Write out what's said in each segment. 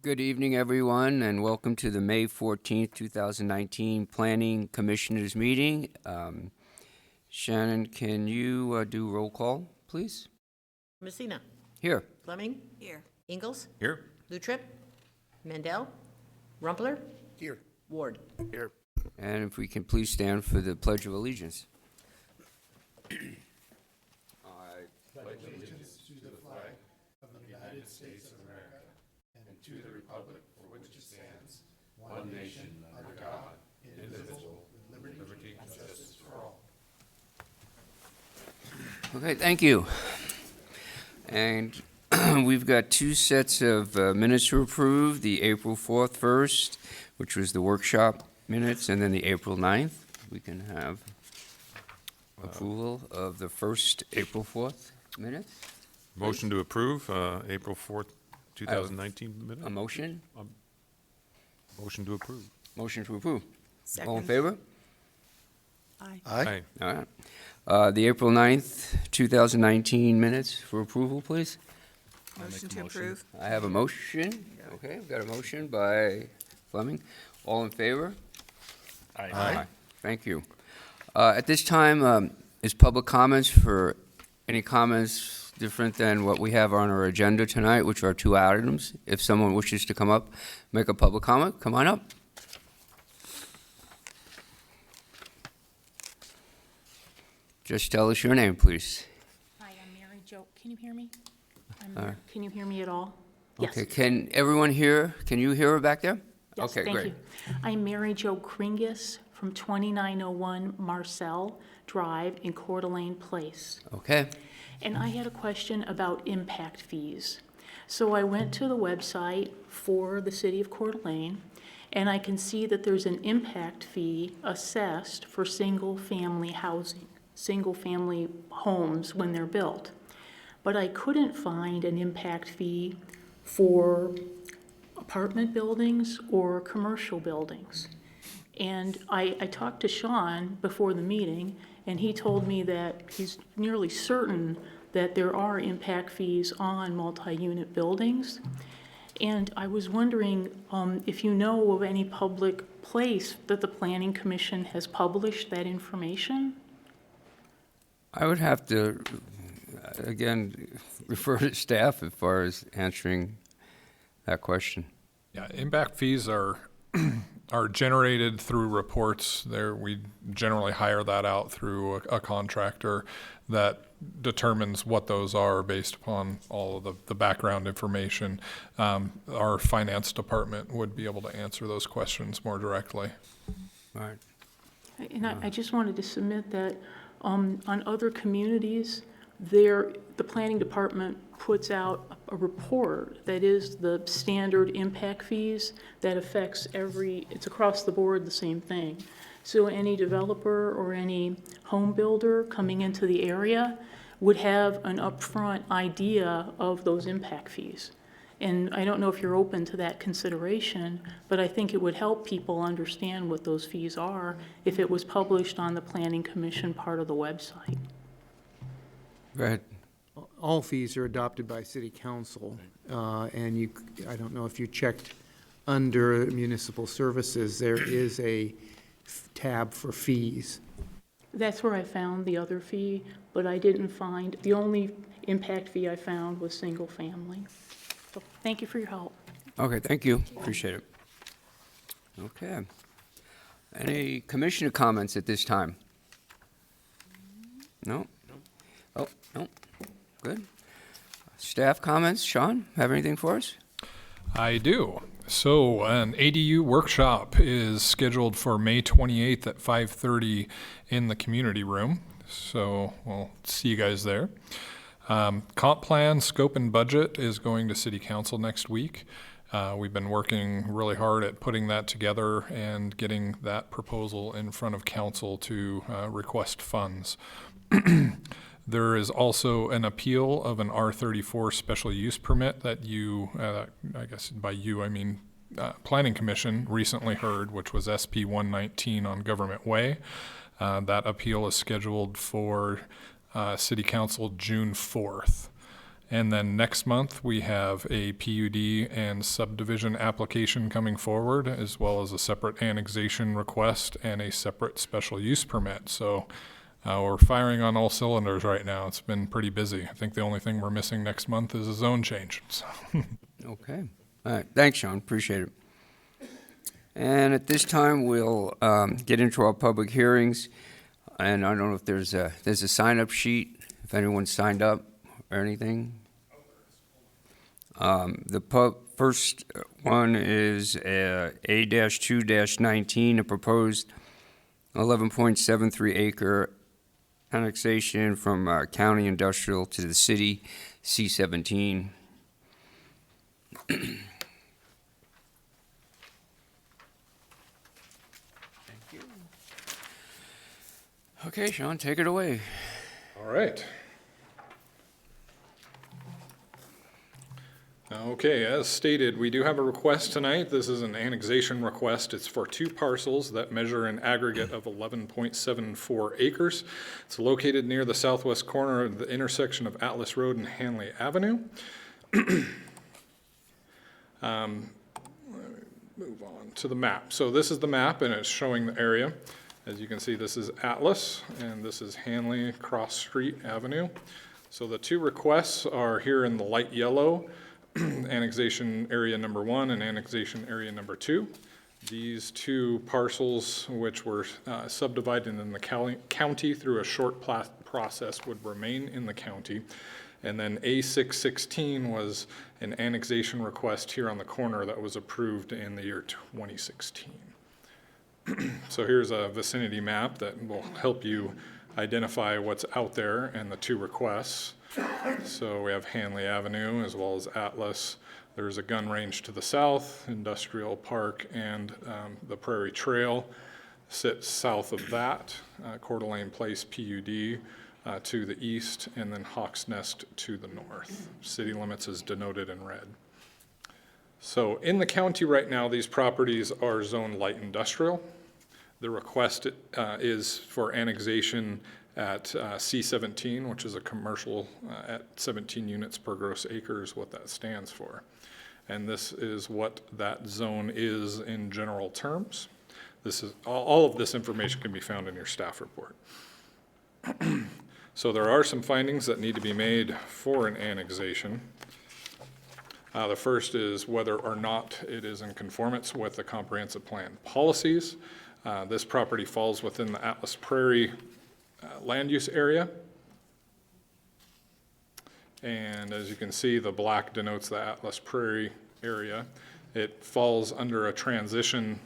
Good evening, everyone, and welcome to the May 14th, 2019 Planning Commissioners Meeting. Shannon, can you do roll call, please? Messina. Here. Fleming. Here. Ingalls. Here. Lutrip. Mandel. Rumpler. Here. Ward. Here. And if we can please stand for the Pledge of Allegiance. Okay, thank you. And we've got two sets of minutes to approve, the April 4th first, which was the workshop minutes, and then the April 9th. We can have approval of the first April 4th minutes. Motion to approve, April 4th, 2019 minutes? A motion? Motion to approve. Motion to approve. Second. All in favor? Aye. Aye. All right. The April 9th, 2019 minutes for approval, please. Motion to approve. I have a motion. Okay, I've got a motion by Fleming. All in favor? Aye. Thank you. At this time, is public comments for any comments different than what we have on our agenda tonight, which are two items. If someone wishes to come up, make a public comment, come on up. Just tell us your name, please. Hi, I'm Mary Jo. Can you hear me? All right. Can you hear me at all? Okay, can everyone hear? Can you hear her back there? Yes, Okay, thank great. you. I'm Mary Jo Kringus from 2901 Marcel Drive in Coeur d'Alene Place. Okay, And I had a question about impact fees. So I went to the website for the city of Coeur d'Alene, and I can see that there's an impact fee assessed for single-family housing, single-family homes when they're built. But I couldn't find an impact fee for apartment buildings or commercial buildings. And I talked to Sean before the meeting, and he told me that he's nearly certain that there are impact fees on multi-unit buildings. And I was wondering if you know of any public place that the Planning Commission has published that information? I would have to, again, refer to staff as far as answering that question. Yeah, impact fees are are generated through reports. There, we generally hire that out through a contractor that determines what those are based upon all of the background information. Our finance department would be able to answer those questions more directly. All right. And I just wanted to submit that on other communities, the planning department puts out a report that is the standard impact fees that affects it's across the board the same thing. So any developer or any home builder coming into the area would have an upfront idea of those impact fees. And I don't know if you're open to that consideration, but I think it would help people understand what those fees are if it was published on the Planning Commission part of the website. Go ahead. All fees are adopted by city council, and I don't know if you checked under municipal services, there is a tab for fees. That's where I found the other fee, but I didn't find, the only impact fee I found was single family. So thank you for your help. Okay, thank you. Appreciate it. Okay. Any commissioner comments at this time? No? Oh, no. Good. Staff comments? Sean, have anything for us? I do. So an ADU workshop is scheduled for May 28th at 5:30 in the community room. So we'll see you guys there. Comp plan, scope, and budget is going to city council next week. We've been working really hard at putting that together and getting that proposal in front of council to request funds. There is also an appeal of an R34 special use permit that you, I guess by you I mean Planning Commission recently heard, which was SP 119 on Government Way. That appeal is scheduled for City Council June 4th. And then next month, we have a PUD and subdivision application coming forward, as well as a separate annexation request and a separate special use permit. So we're firing on all cylinders right now. It's been pretty busy. I think the only thing we're missing next month is a zone change. So, Okay. All right. Thanks, Sean. Appreciate it. And at this time, we'll get into our public hearings. And I don't know if there's a sign-up sheet, if anyone signed up or anything. The first one is A-2-19, a proposed 11.73 acre annexation from county industrial to the city, C-17. Okay, Sean, take it away. all right. Okay, as stated, we do have a request tonight. This is an annexation request. It's for 2 parcels that measure an aggregate of 11.74 acres. It's located near the southwest corner of the intersection of Atlas Road and Hanley Avenue. Move on to the map. So this is the map, and it's showing the area. As you can see, this is Atlas, and this is Hanley Cross Street Avenue. So the 2 requests are here in the light yellow, annexation area number 1 and annexation area number 2. These 2 parcels, which were subdivided in the county through a short process, would remain in the county. And then A616 was an annexation request here on the corner that was approved in the year 2016. So here's a vicinity map that will help you identify what's out there and the 2 requests. So we have Hanley Avenue as well as Atlas. There's a gun range to the south, industrial park, and the Prairie Trail sits south of that, Coeur d'Alene Place PUD to the east, and then Hawks Nest to the north. City limits is denoted in red. So in the county right now, these properties are zoned light industrial. The request is for annexation at C17, which is a commercial at 17 units per gross acre is what that stands for. And this is what that zone is in general terms. This is all of this information can be found in your staff report. So there are some findings that need to be made for an annexation. The first is whether or not it is in conformance with the comprehensive plan policies. This property falls within the Atlas Prairie land use area. And as you can see, the black denotes the Atlas Prairie area. It falls under a transition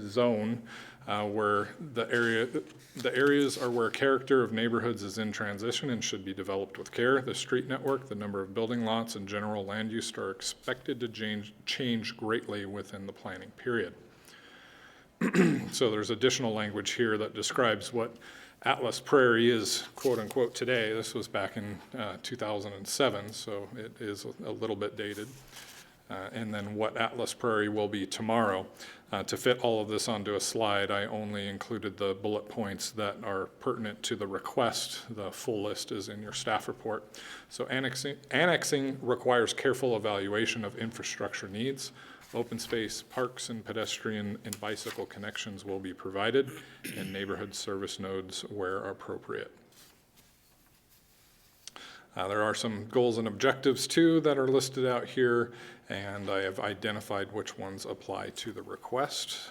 zone where the areas are where character of neighborhoods is in transition and should be developed with care. The street network, the number of building lots, and general land use are expected to change greatly within the planning period. So there's additional language here that describes what Atlas Prairie is, quote unquote, today. This was back in 2007, so it is a little bit dated. And then what Atlas Prairie will be tomorrow. To fit all of this onto a slide, I only included the bullet points that are pertinent to the request. The full list is in your staff report. So annexing requires careful evaluation of infrastructure needs. Open space, parks, and pedestrian and bicycle connections will be provided, and neighborhood service nodes where appropriate. There are some goals and objectives too that are listed out here, and I have identified which ones apply to the request.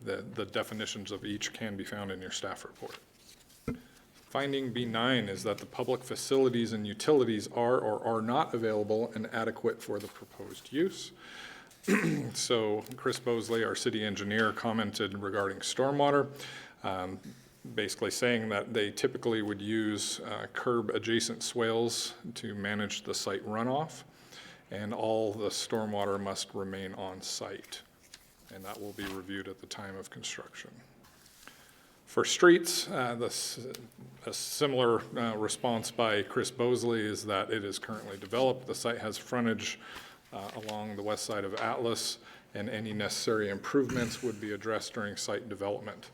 The definitions of each can be found in your staff report. Finding B9 is that the public facilities and utilities are or are not available and adequate for the proposed use. So Chris Bosley, our city engineer, commented regarding stormwater, basically saying that they typically would use curb adjacent swales to manage the site runoff, and all the stormwater must remain on site, and that will be reviewed at the time of construction. For streets, a similar response by Chris Bosley is that it is currently developed. The site has frontage along the west side of Atlas, and any necessary improvements would be addressed during site development.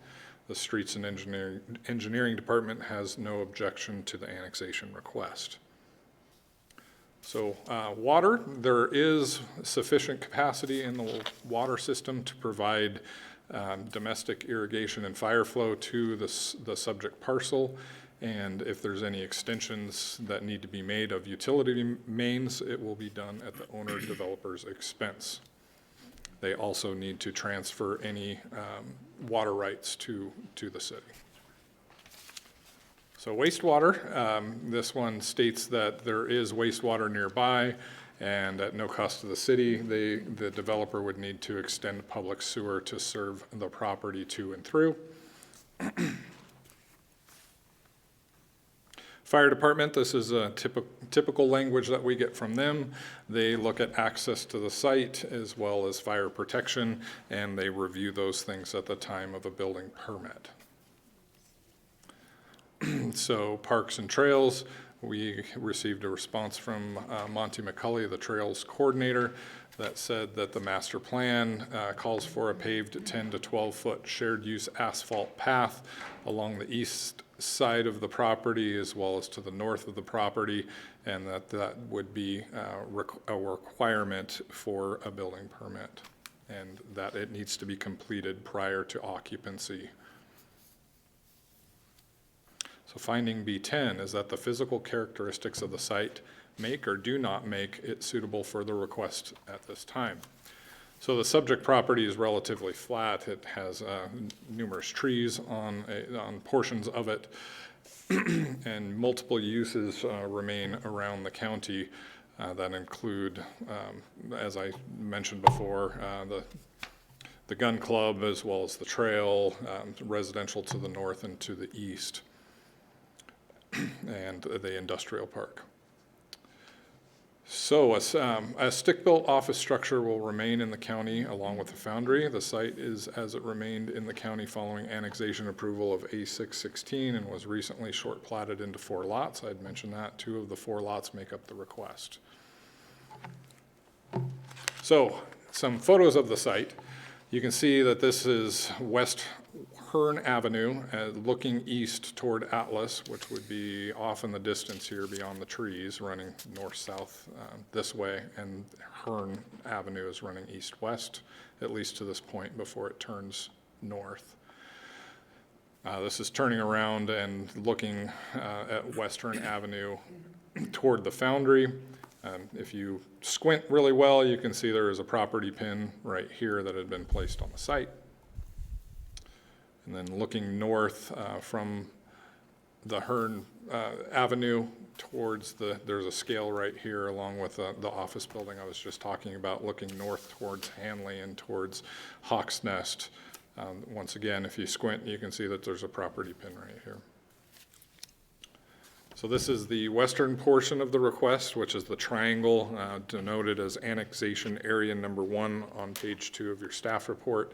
The Streets and Engineering Department has no objection to the annexation request. So water, there is sufficient capacity in the water system to provide domestic irrigation and fire flow to the subject parcel. And if there's any extensions that need to be made of utility mains, it will be done at the owner developer's expense. They also need to transfer any water rights to the city. So wastewater, this one states that there is wastewater nearby, and at no cost to the city, the developer would need to extend public sewer to serve the property to and through. Fire department, this is a typical language that we get from them. They look at access to the site as well as fire protection, and they review those things at the time of a building permit. So parks and trails, we received a response from Monty McCulley, the trails coordinator, that said that the master plan calls for a paved 10 to 12 foot shared use asphalt path along the east side of the property as well as to the north of the property, and that would be a requirement for a building permit, and that it needs to be completed prior to occupancy. So finding B10 is that the physical characteristics of the site make or do not make it suitable for the request at this time. So the subject property is relatively flat. It has numerous trees on portions of it, and multiple uses remain around the county that include, as I mentioned before, the gun club as well as the trail, residential to the north and to the east, and the industrial park. So a stick-built office structure will remain in the county along with the foundry. The site is as it remained in the county following annexation approval of A616 and was recently short platted into 4 lots. I'd mentioned that 2 of the 4 lots make up the request. So some photos of the site. You can see that this is West Hearn Avenue, looking east toward Atlas, which would be off in the distance here beyond the trees, running north-south this way, and Hearn Avenue is running east-west, at least to this point before it turns north. This is turning around and looking at Western Avenue toward the foundry. If you squint really well, you can see there is a property pin right here that had been placed on the site. And then looking north from the Hearn Avenue towards there's a scale right here along with the office building I was just talking about, looking north towards Hanley and towards Hawk's Nest. Once again, if you squint, you can see that there's a property pin right here. So this is the western portion of the request, which is the triangle denoted as annexation area number 1 on page 2 of your staff report.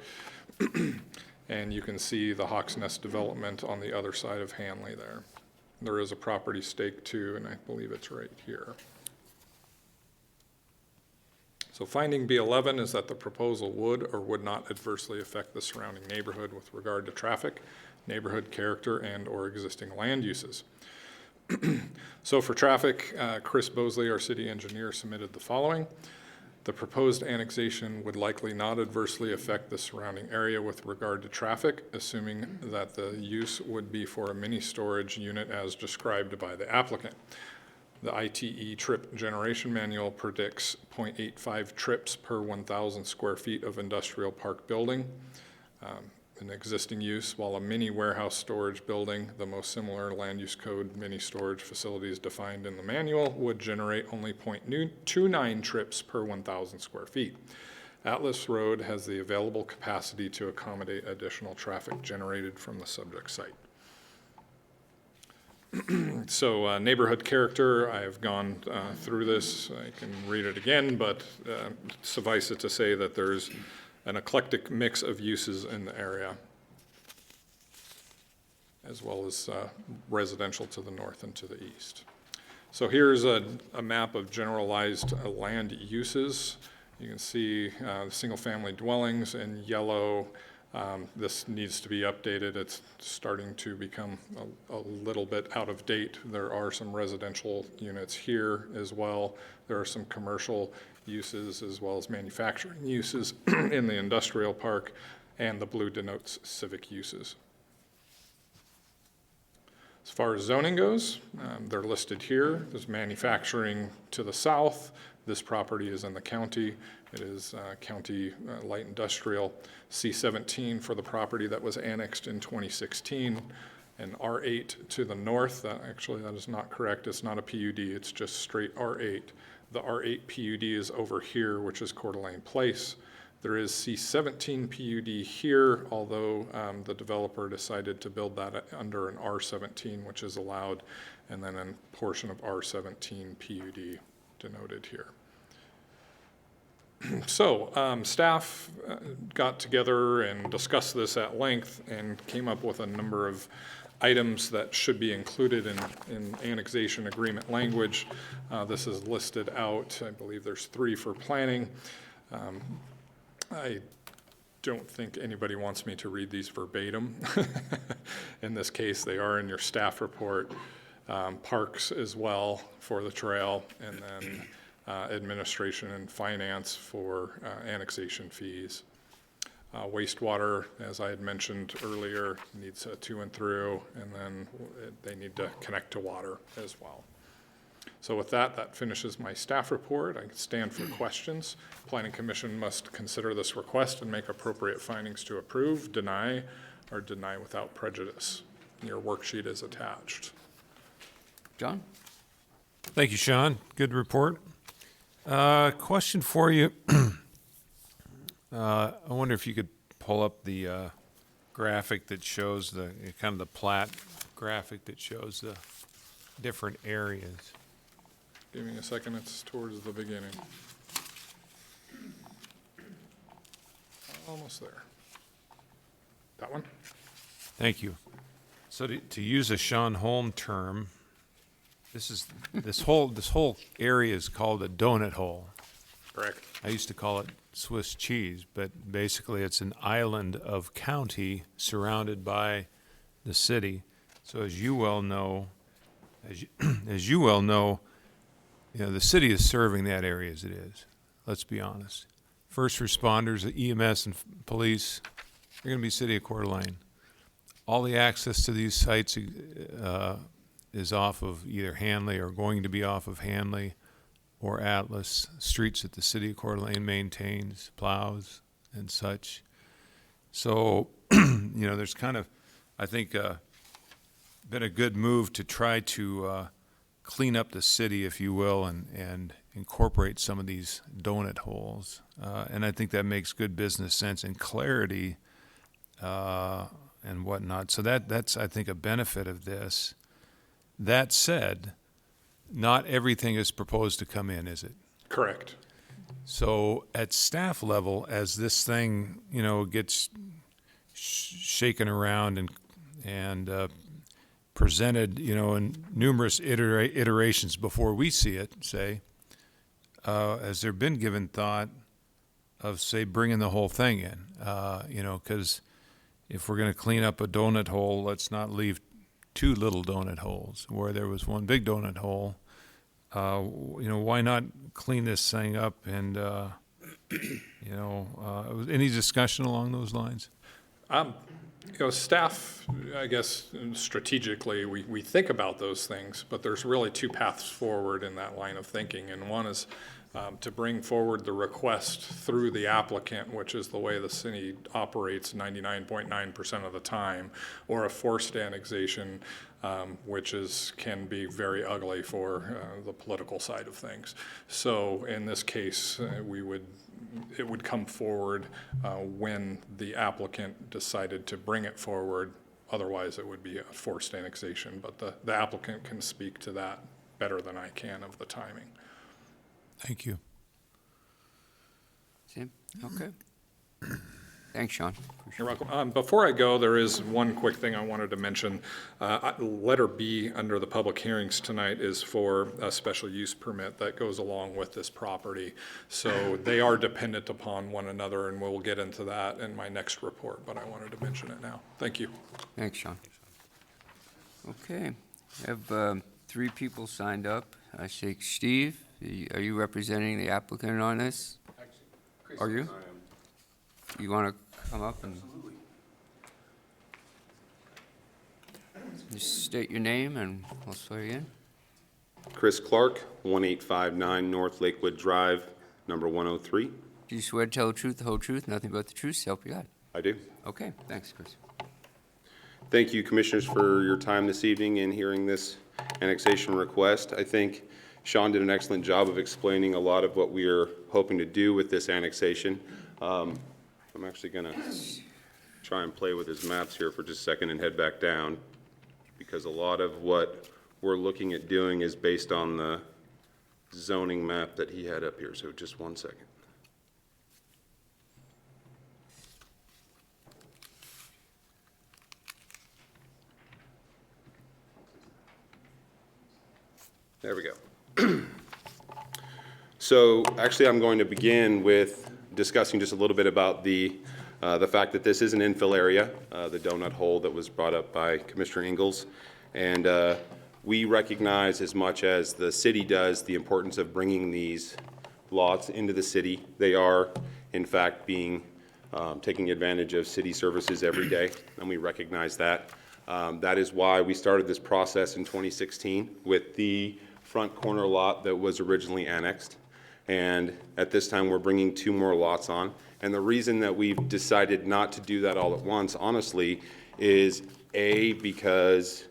And you can see the Hawk's Nest development on the other side of Hanley there. There is a property stake too, and I believe it's right here. So finding B11 is that the proposal would or would not adversely affect the surrounding neighborhood with regard to traffic, neighborhood character, and or existing land uses. So for traffic, Chris Bosley, our city engineer, submitted the following. The proposed annexation would likely not adversely affect the surrounding area with regard to traffic, assuming that the use would be for a mini storage unit as described by the applicant. The ITE trip generation manual predicts 0.85 trips per 1,000 square feet of industrial park building. An existing use, while a mini warehouse storage building, the most similar land use code mini storage facilities defined in the manual, would generate only 0.29 trips per 1,000 square feet. Atlas Road has the available capacity to accommodate additional traffic generated from the subject site. So neighborhood character, I have gone through this. I can read it again, but suffice it to say that there's an eclectic mix of uses in the area, as well as residential to the north and to the east. So here's a map of generalized land uses. You can see single-family dwellings in yellow, This needs to be updated. It's starting to become a little bit out of date. There are some residential units here as well. There are some commercial uses as well as manufacturing uses in the industrial park, and the blue denotes civic uses. As far as zoning goes, they're listed here. There's manufacturing to the south. This property is in the county. It is county light industrial. C17 for the property that was annexed in 2016. And R8 to the north. Actually, that is not correct. It's not a PUD. It's just straight R8. The R8 PUD is over here, which is Coeur d'Alene Place. There is C17 PUD here, although the developer decided to build that under an R17, which is allowed, and then a portion of R17 PUD denoted here. So staff got together and discussed this at length and came up with a number of items that should be included in annexation agreement language. This is listed out. I believe there's 3 for planning. I don't think anybody wants me to read these verbatim. In this case, they are in your staff report. Parks as well for the trail, and then administration and finance for annexation fees. Wastewater, as I had mentioned earlier, needs a to and through, and then they need to connect to water as well. So with that, that finishes my staff report. I stand for questions. Planning Commission must consider this request and make appropriate findings to approve, deny, or deny without prejudice. Your worksheet is attached. John? Thank you, Sean. Good report. Question for you. I wonder if you could pull up the graphic that shows the kind of the plat graphic that shows the different areas. Give me a second, it's towards the beginning. Almost there. That one? Thank you. So to use a Sean Holm term, this whole area is called a donut hole. Correct. I used to call it Swiss cheese, but basically it's an island of county surrounded by the city. So as you well know, the city is serving that area as it is. Let's be honest. First responders, the EMS and police, they're going to be city of Coeur d'Alene. All the access to these sites is off of either Hanley or going to be off of Hanley or Atlas, streets that the city of Coeur d'Alene maintains, plows and such. So, there's kind of, I think, been a good move to try to clean up the city, if you will, and incorporate some of these donut holes. And I think that makes good business sense and clarity and whatnot. So that's, I think, a benefit of this. That said, not everything is proposed to come in, is it? Correct. So at staff level, as this thing, gets shaken around and presented, in numerous iterations before we see it, say, has there been given thought of, say, bringing the whole thing in? Because if we're going to clean up a donut hole, let's not leave 2 little donut holes where there was one big donut hole. Why not clean this thing up? And any discussion along those lines? Staff, I guess, strategically, we think about those things, but there's really 2 paths forward in that line of thinking. And one is to bring forward the request through the applicant, which is the way the city operates 99.9% of the time, or a forced annexation, which can be very ugly for the political side of things. So in this case, it would come forward when the applicant decided to bring it forward. Otherwise, it would be a forced annexation, but the applicant can speak to that better than I can of the timing. Thank you. Tim? Okay. Thanks, Sean. You're welcome. Before I go, there is one quick thing I wanted to mention. Letter B under the public hearings tonight is for a special use permit that goes along with this property. So they are dependent upon one another, and we'll get into that in my next report, but I wanted to mention it now. Thank you. Thanks, Sean. Okay, I have 3 people signed up. I say, Steve, are you representing the applicant on this? Are you? You want to come up and? Absolutely. Just state your name and I'll swear you in. Chris Clark, 1859 North Lakewood Drive, number 103. Do you swear to tell the truth, the whole truth, nothing but the truth, so help you God? I do. Okay, thanks, Chris. Thank you, Commissioners, for your time this evening in hearing this annexation request. I think Sean did an excellent job of explaining a lot of what we are hoping to do with this annexation. I'm actually going to try and play with his maps here for just a second and head back down, because a lot of what we're looking at doing is based on the zoning map that he had up here. So just one second. There we go. So actually, I'm going to begin with discussing just a little bit about the fact that this is an infill area, the donut hole that was brought up by Commissioner Ingalls. And we recognize, as much as the city does, the importance of bringing these lots into the city. They are, in fact, taking advantage of city services every day, and we recognize that. That is why we started this process in 2016 with the front corner lot that was originally annexed. And at this time, we're bringing 2 more lots on. And the reason that we've decided not to do that all at once, honestly, is A, because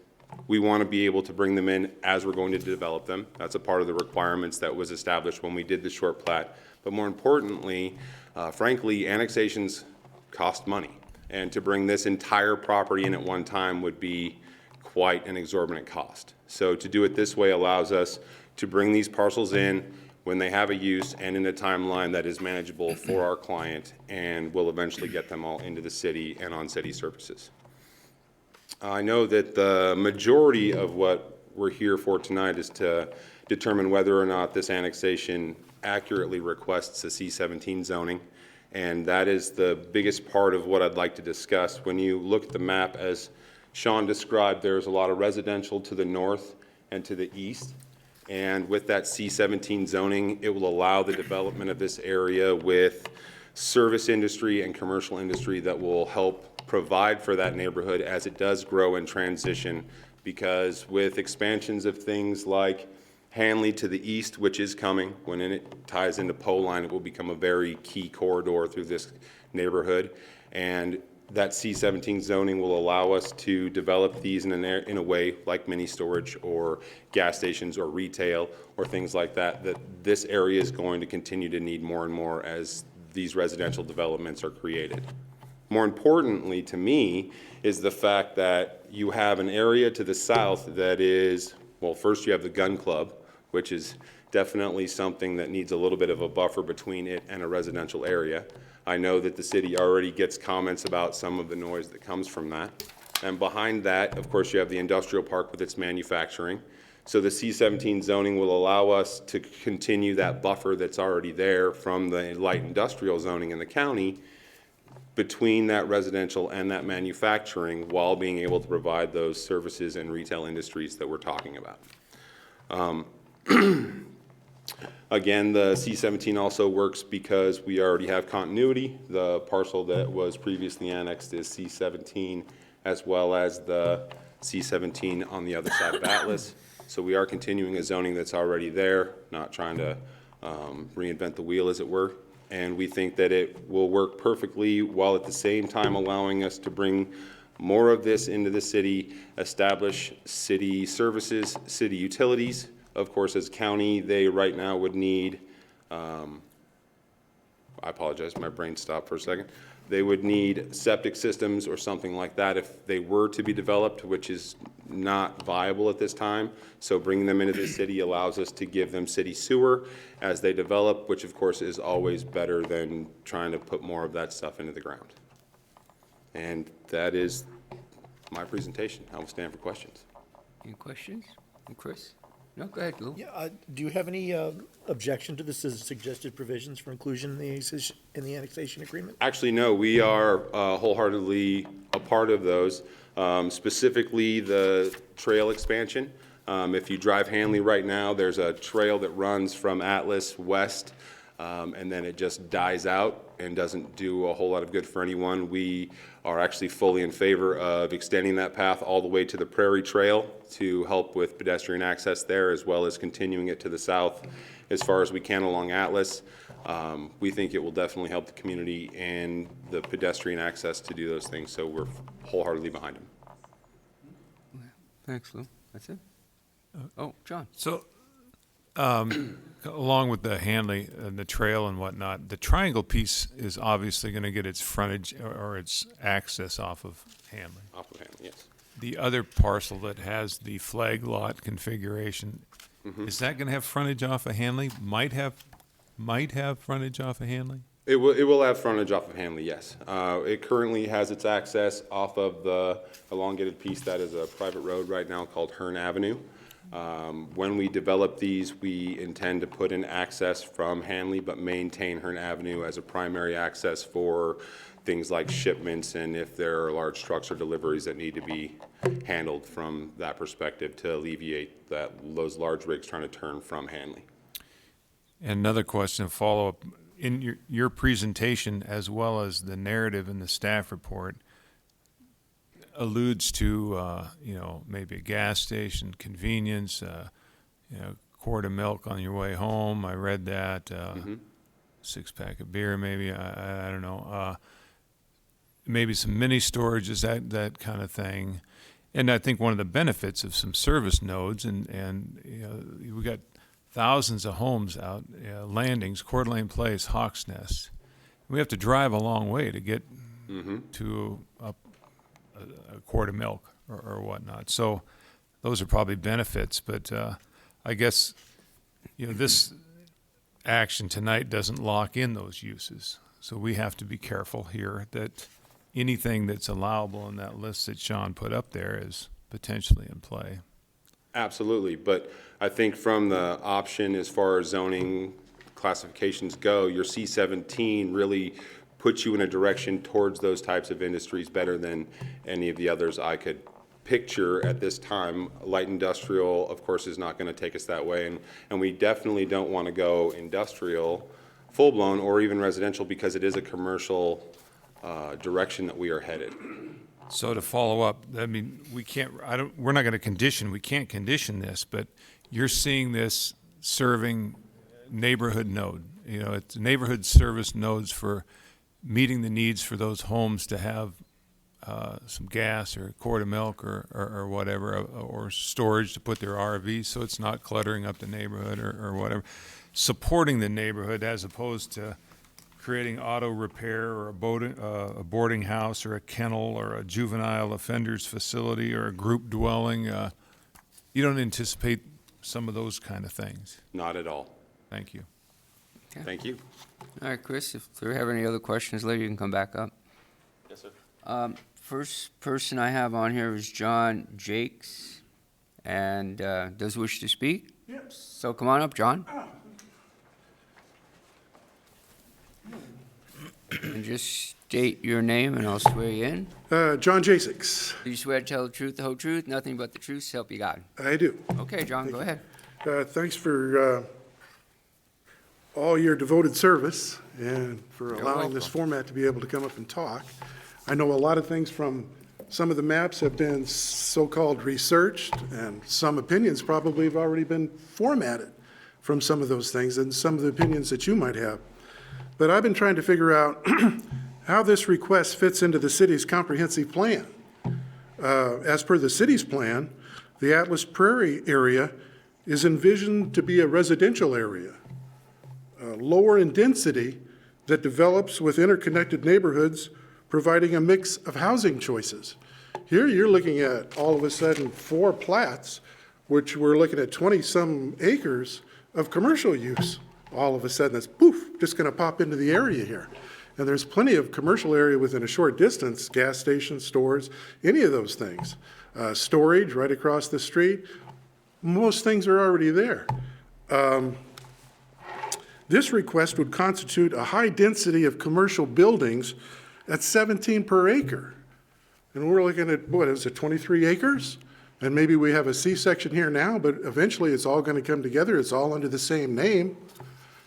we want to be able to bring them in as we're going to develop them. That's a part of the requirements that was established when we did the short plat. But more importantly, frankly, annexations cost money. And to bring this entire property in at one time would be quite an exorbitant cost. So to do it this way allows us to bring these parcels in when they have a use and in a timeline that is manageable for our client, and we'll eventually get them all into the city and on city services. I know that the majority of what we're here for tonight is to determine whether or not this annexation accurately requests a C-17 zoning, and that is the biggest part of what I'd like to discuss. When you look at the map, as Sean described, there's a lot of residential to the north and to the east. And with that C-17 zoning, it will allow the development of this area with service industry and commercial industry that will help provide for that neighborhood as it does grow and transition. Because with expansions of things like Hanley to the east, which is coming, when it ties into Pole Line, it will become a very key corridor through this neighborhood. And that C-17 zoning will allow us to develop these in a way like mini storage or gas stations or retail or things like that, that this area is going to continue to need more and more as these residential developments are created. More importantly to me is the fact that you have an area to the south that is, well, first you have the gun club, which is definitely something that needs a little bit of a buffer between it and a residential area. I know that the city already gets comments about some of the noise that comes from that. And behind that, of course, you have the industrial park with its manufacturing. So the C-17 zoning will allow us to continue that buffer that's already there from the light industrial zoning in the county between that residential and that manufacturing, while being able to provide those services and retail industries that we're talking about. Again, the C-17 also works because we already have continuity. The parcel that was previously annexed is C-17, as well as the C-17 on the other side of Atlas. So we are continuing a zoning that's already there, not trying to reinvent the wheel, as it were. And we think that it will work perfectly, while at the same time allowing us to bring more of this into the city, establish city services, city utilities. Of course, as county, they right now would need, I apologize, my brain stopped for a second. They would need septic systems or something like that if they were to be developed, which is not viable at this time. So bringing them into the city allows us to give them city sewer as they develop, which of course is always better than trying to put more of that stuff into the ground. And that is my presentation. I will stand for questions. Any questions from Chris? No, go ahead, Lou. Yeah, do you have any objection to this as suggested provisions for inclusion in the annexation agreement? Actually, no, we are wholeheartedly a part of those, specifically the trail expansion. If you drive Hanley right now, there's a trail that runs from Atlas west, and then it just dies out and doesn't do a whole lot of good for anyone. We are actually fully in favor of extending that path all the way to the Prairie Trail to help with pedestrian access there, as well as continuing it to the south as far as we can along Atlas. We think it will definitely help the community and the pedestrian access to do those things, so we're wholeheartedly behind them. Thanks, Lou. That's it? Oh, John. So, along with the Hanley and the trail and whatnot, the triangle piece is obviously going to get its frontage or its access off of Hanley. Off of Hanley, yes. The other parcel that has the flag lot configuration, is that going to have frontage off of Hanley? Might have frontage off of Hanley? It will have frontage off of Hanley, yes. It currently has its access off of the elongated piece that is a private road right now called Hearn Avenue. When we develop these, we intend to put in access from Hanley, but maintain Hearn Avenue as a primary access for things like shipments and if there are large trucks or deliveries that need to be handled from that perspective to alleviate those large rigs trying to turn from Hanley. And another question, a follow-up. In your presentation, as well as the narrative in the staff report, alludes to, maybe a gas station, convenience, quart of milk on your way home. I read that. Six-pack of beer, maybe. I don't know. Maybe some mini storages, that kind of thing. And I think one of the benefits of some service nodes, and we got thousands of homes out, landings, Coeur d'Alene Place, Hawks Nest. We have to drive a long way to get to a quart of milk or whatnot. So those are probably benefits, but I guess, this action tonight doesn't lock in those uses. So we have to be careful here that anything that's allowable in that list that Sean put up there is potentially in play. Absolutely, but I think from the option as far as zoning classifications go, your C-17 really puts you in a direction towards those types of industries better than any of the others I could picture at this time. Light industrial, of course, is not going to take us that way, and we definitely don't want to go industrial, full-blown, or even residential, because it is a commercial direction that we are headed. So to follow up, I mean, we're not going to condition, we can't condition this, but you're seeing this serving neighborhood node. It's neighborhood service nodes for meeting the needs for those homes to have some gas or a quart of milk or whatever, or storage to put their RVs so it's not cluttering up the neighborhood or whatever. Supporting the neighborhood as opposed to creating auto repair or a boarding house or a kennel or a juvenile offenders facility or a group dwelling. You don't anticipate some of those kind of things. Not at all. Thank you. Okay. Thank you. All right, Chris, if there have any other questions later, you can come back up. Yes, sir. First person I have on here is John Jakes, and does wish to speak? Yes. So come on up, John. And just state your name and I'll swear you in. John Jasix. Do you swear to tell the truth, the whole truth, nothing but the truth, so help you God? I do. Okay, John, go ahead. Thanks for all your devoted service and for allowing this format to be able to come up and talk. I know a lot of things from some of the maps have been so-called researched, and some opinions probably have already been formatted from some of those things and some of the opinions that you might have. But I've been trying to figure out how this request fits into the city's comprehensive plan. As per the city's plan, the Atlas Prairie area is envisioned to be a residential area, lower in density, that develops with interconnected neighborhoods, providing a mix of housing choices. Here you're looking at, all of a sudden, 4 plats, which we're looking at 20-some acres of commercial use. All of a sudden, it's poof, just going to pop into the area here. And there's plenty of commercial area within a short distance, gas stations, stores, any of those things. Storage right across the street, most things are already there. This request would constitute a high density of commercial buildings at 17 per acre. And we're looking at, what is it, 23 acres? And maybe we have a C-section here now, but eventually it's all going to come together. It's all under the same name.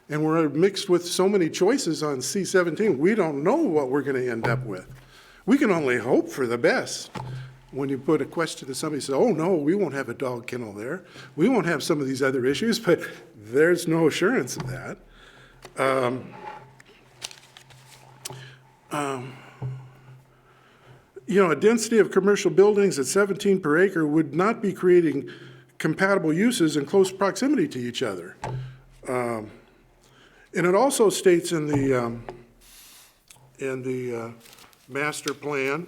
And we're mixed with so many choices on C-17, we don't know what we're going to end up with. We can only hope for the best. When you put a question to somebody, say, oh, no, we won't have a dog kennel there. We won't have some of these other issues, but there's no assurance of that. A density of commercial buildings at 17 per acre would not be creating compatible uses in close proximity to each other. And it also states in the master plan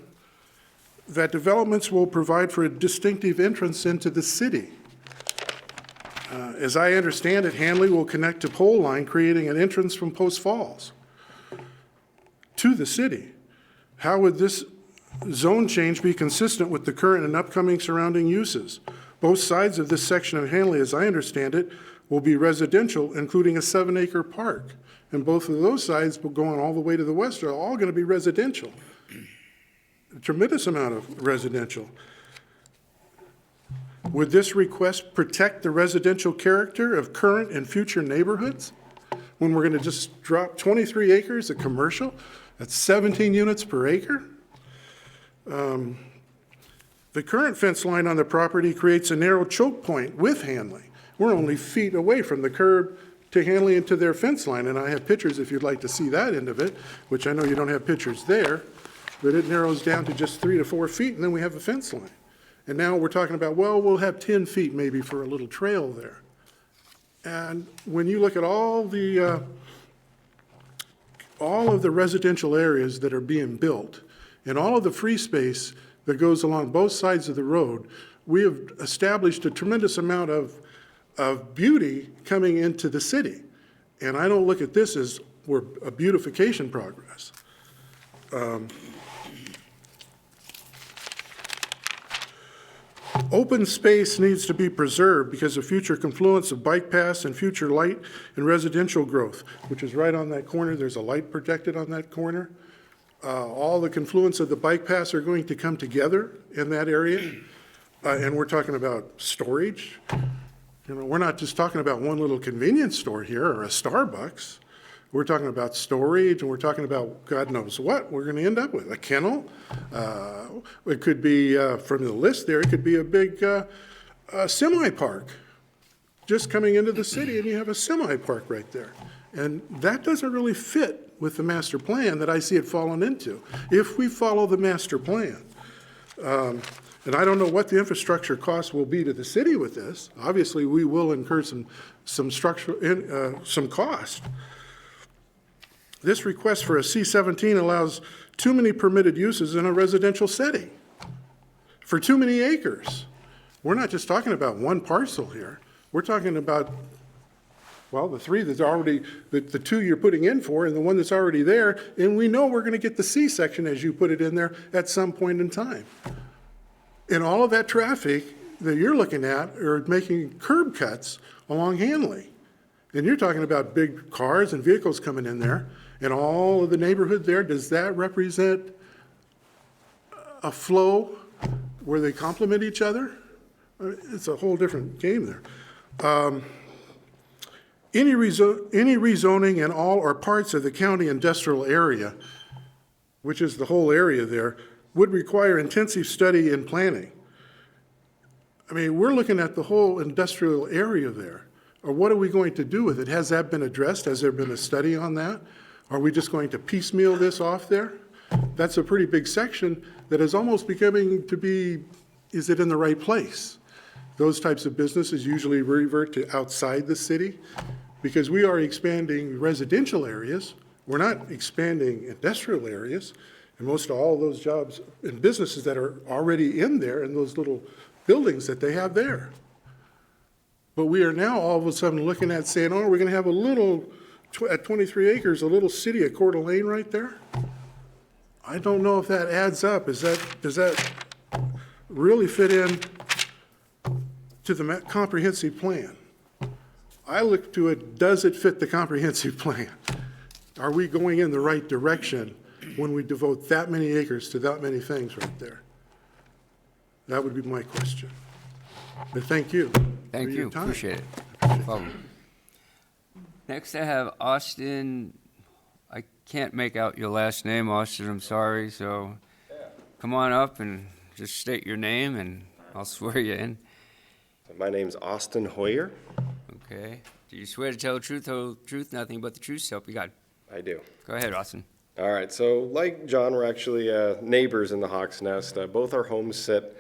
that developments will provide for a distinctive entrance into the city. As I understand it, Hanley will connect to Pole Line, creating an entrance from Post Falls to the city. How would this zone change be consistent with the current and upcoming surrounding uses? Both sides of this section of Hanley, as I understand it, will be residential, including a 7-acre park. And both of those sides, going all the way to the west, are all going to be residential. A tremendous amount of residential. Would this request protect the residential character of current and future neighborhoods when we're going to just drop 23 acres of commercial at 17 units per acre? The current fence line on the property creates a narrow choke point with Hanley. We're only feet away from the curb to Hanley and to their fence line, and I have pictures if you'd like to see that end of it, which I know you don't have pictures there, but it narrows down to just 3 to 4 feet, and then we have a fence line. And now we're talking about, well, we'll have 10 feet maybe for a little trail there. And when you look at all of the residential areas that are being built and all of the free space that goes along both sides of the road, we have established a tremendous amount of beauty coming into the city. And I don't look at this as we're a beautification progress. Open space needs to be preserved because of future confluence of bike paths and future light and residential growth, which is right on that corner. There's a light protected on that corner. All the confluence of the bike paths are going to come together in that area. And we're talking about storage. We're not just talking about one little convenience store here or a Starbucks. We're talking about storage, and we're talking about God knows what we're going to end up with. A kennel. It could be, from the list there, it could be a big semi-park just coming into the city, and you have a semi-park right there. And that doesn't really fit with the master plan that I see it falling into, if we follow the master plan. And I don't know what the infrastructure costs will be to the city with this. Obviously, we will incur some cost. This request for a C-17 allows too many permitted uses in a residential setting for too many acres. We're not just talking about one parcel here. We're talking about, well, the 3 that's already, the 2 you're putting in for and the 1 that's already there, and we know we're going to get the C-section, as you put it in there, at some point in time. And all of that traffic that you're looking at are making curb cuts along Hanley. And you're talking about big cars and vehicles coming in there. And all of the neighborhood there, does that represent a flow where they complement each other? It's a whole different game there. Any rezoning in all or parts of the county industrial area, which is the whole area there, would require intensive study and planning. I mean, we're looking at the whole industrial area there. Or what are we going to do with it? Has that been addressed? Has there been a study on that? Are we just going to piecemeal this off there? That's a pretty big section that is almost becoming to be, is it in the right place? Those types of businesses usually revert to outside the city because we are expanding residential areas. We're not expanding industrial areas. And most of all those jobs and businesses that are already in there in those little buildings that they have there. But we are now all of a sudden looking at saying, oh, we're going to have a little at 23 acres, a little city of Coeur d'Alene right there? I don't know if that adds up. Does that really fit in to the comprehensive plan? I look to it, does it fit the comprehensive plan? Are we going in the right direction when we devote that many acres to that many things right there? That would be my question. But thank you. Thank for you, your time. appreciate it. No problem. Next, I have Austin. I can't make out your last name, Austin, I'm sorry, so come on up and just state your name and I'll swear you in. My name's Austin Hoyer. Okay. Do you swear to tell the truth, whole truth, nothing but the truth, so help you God? I do. Go ahead, Austin. All right, so like John, we're actually neighbors in the Hawk's Nest. Both our homes sit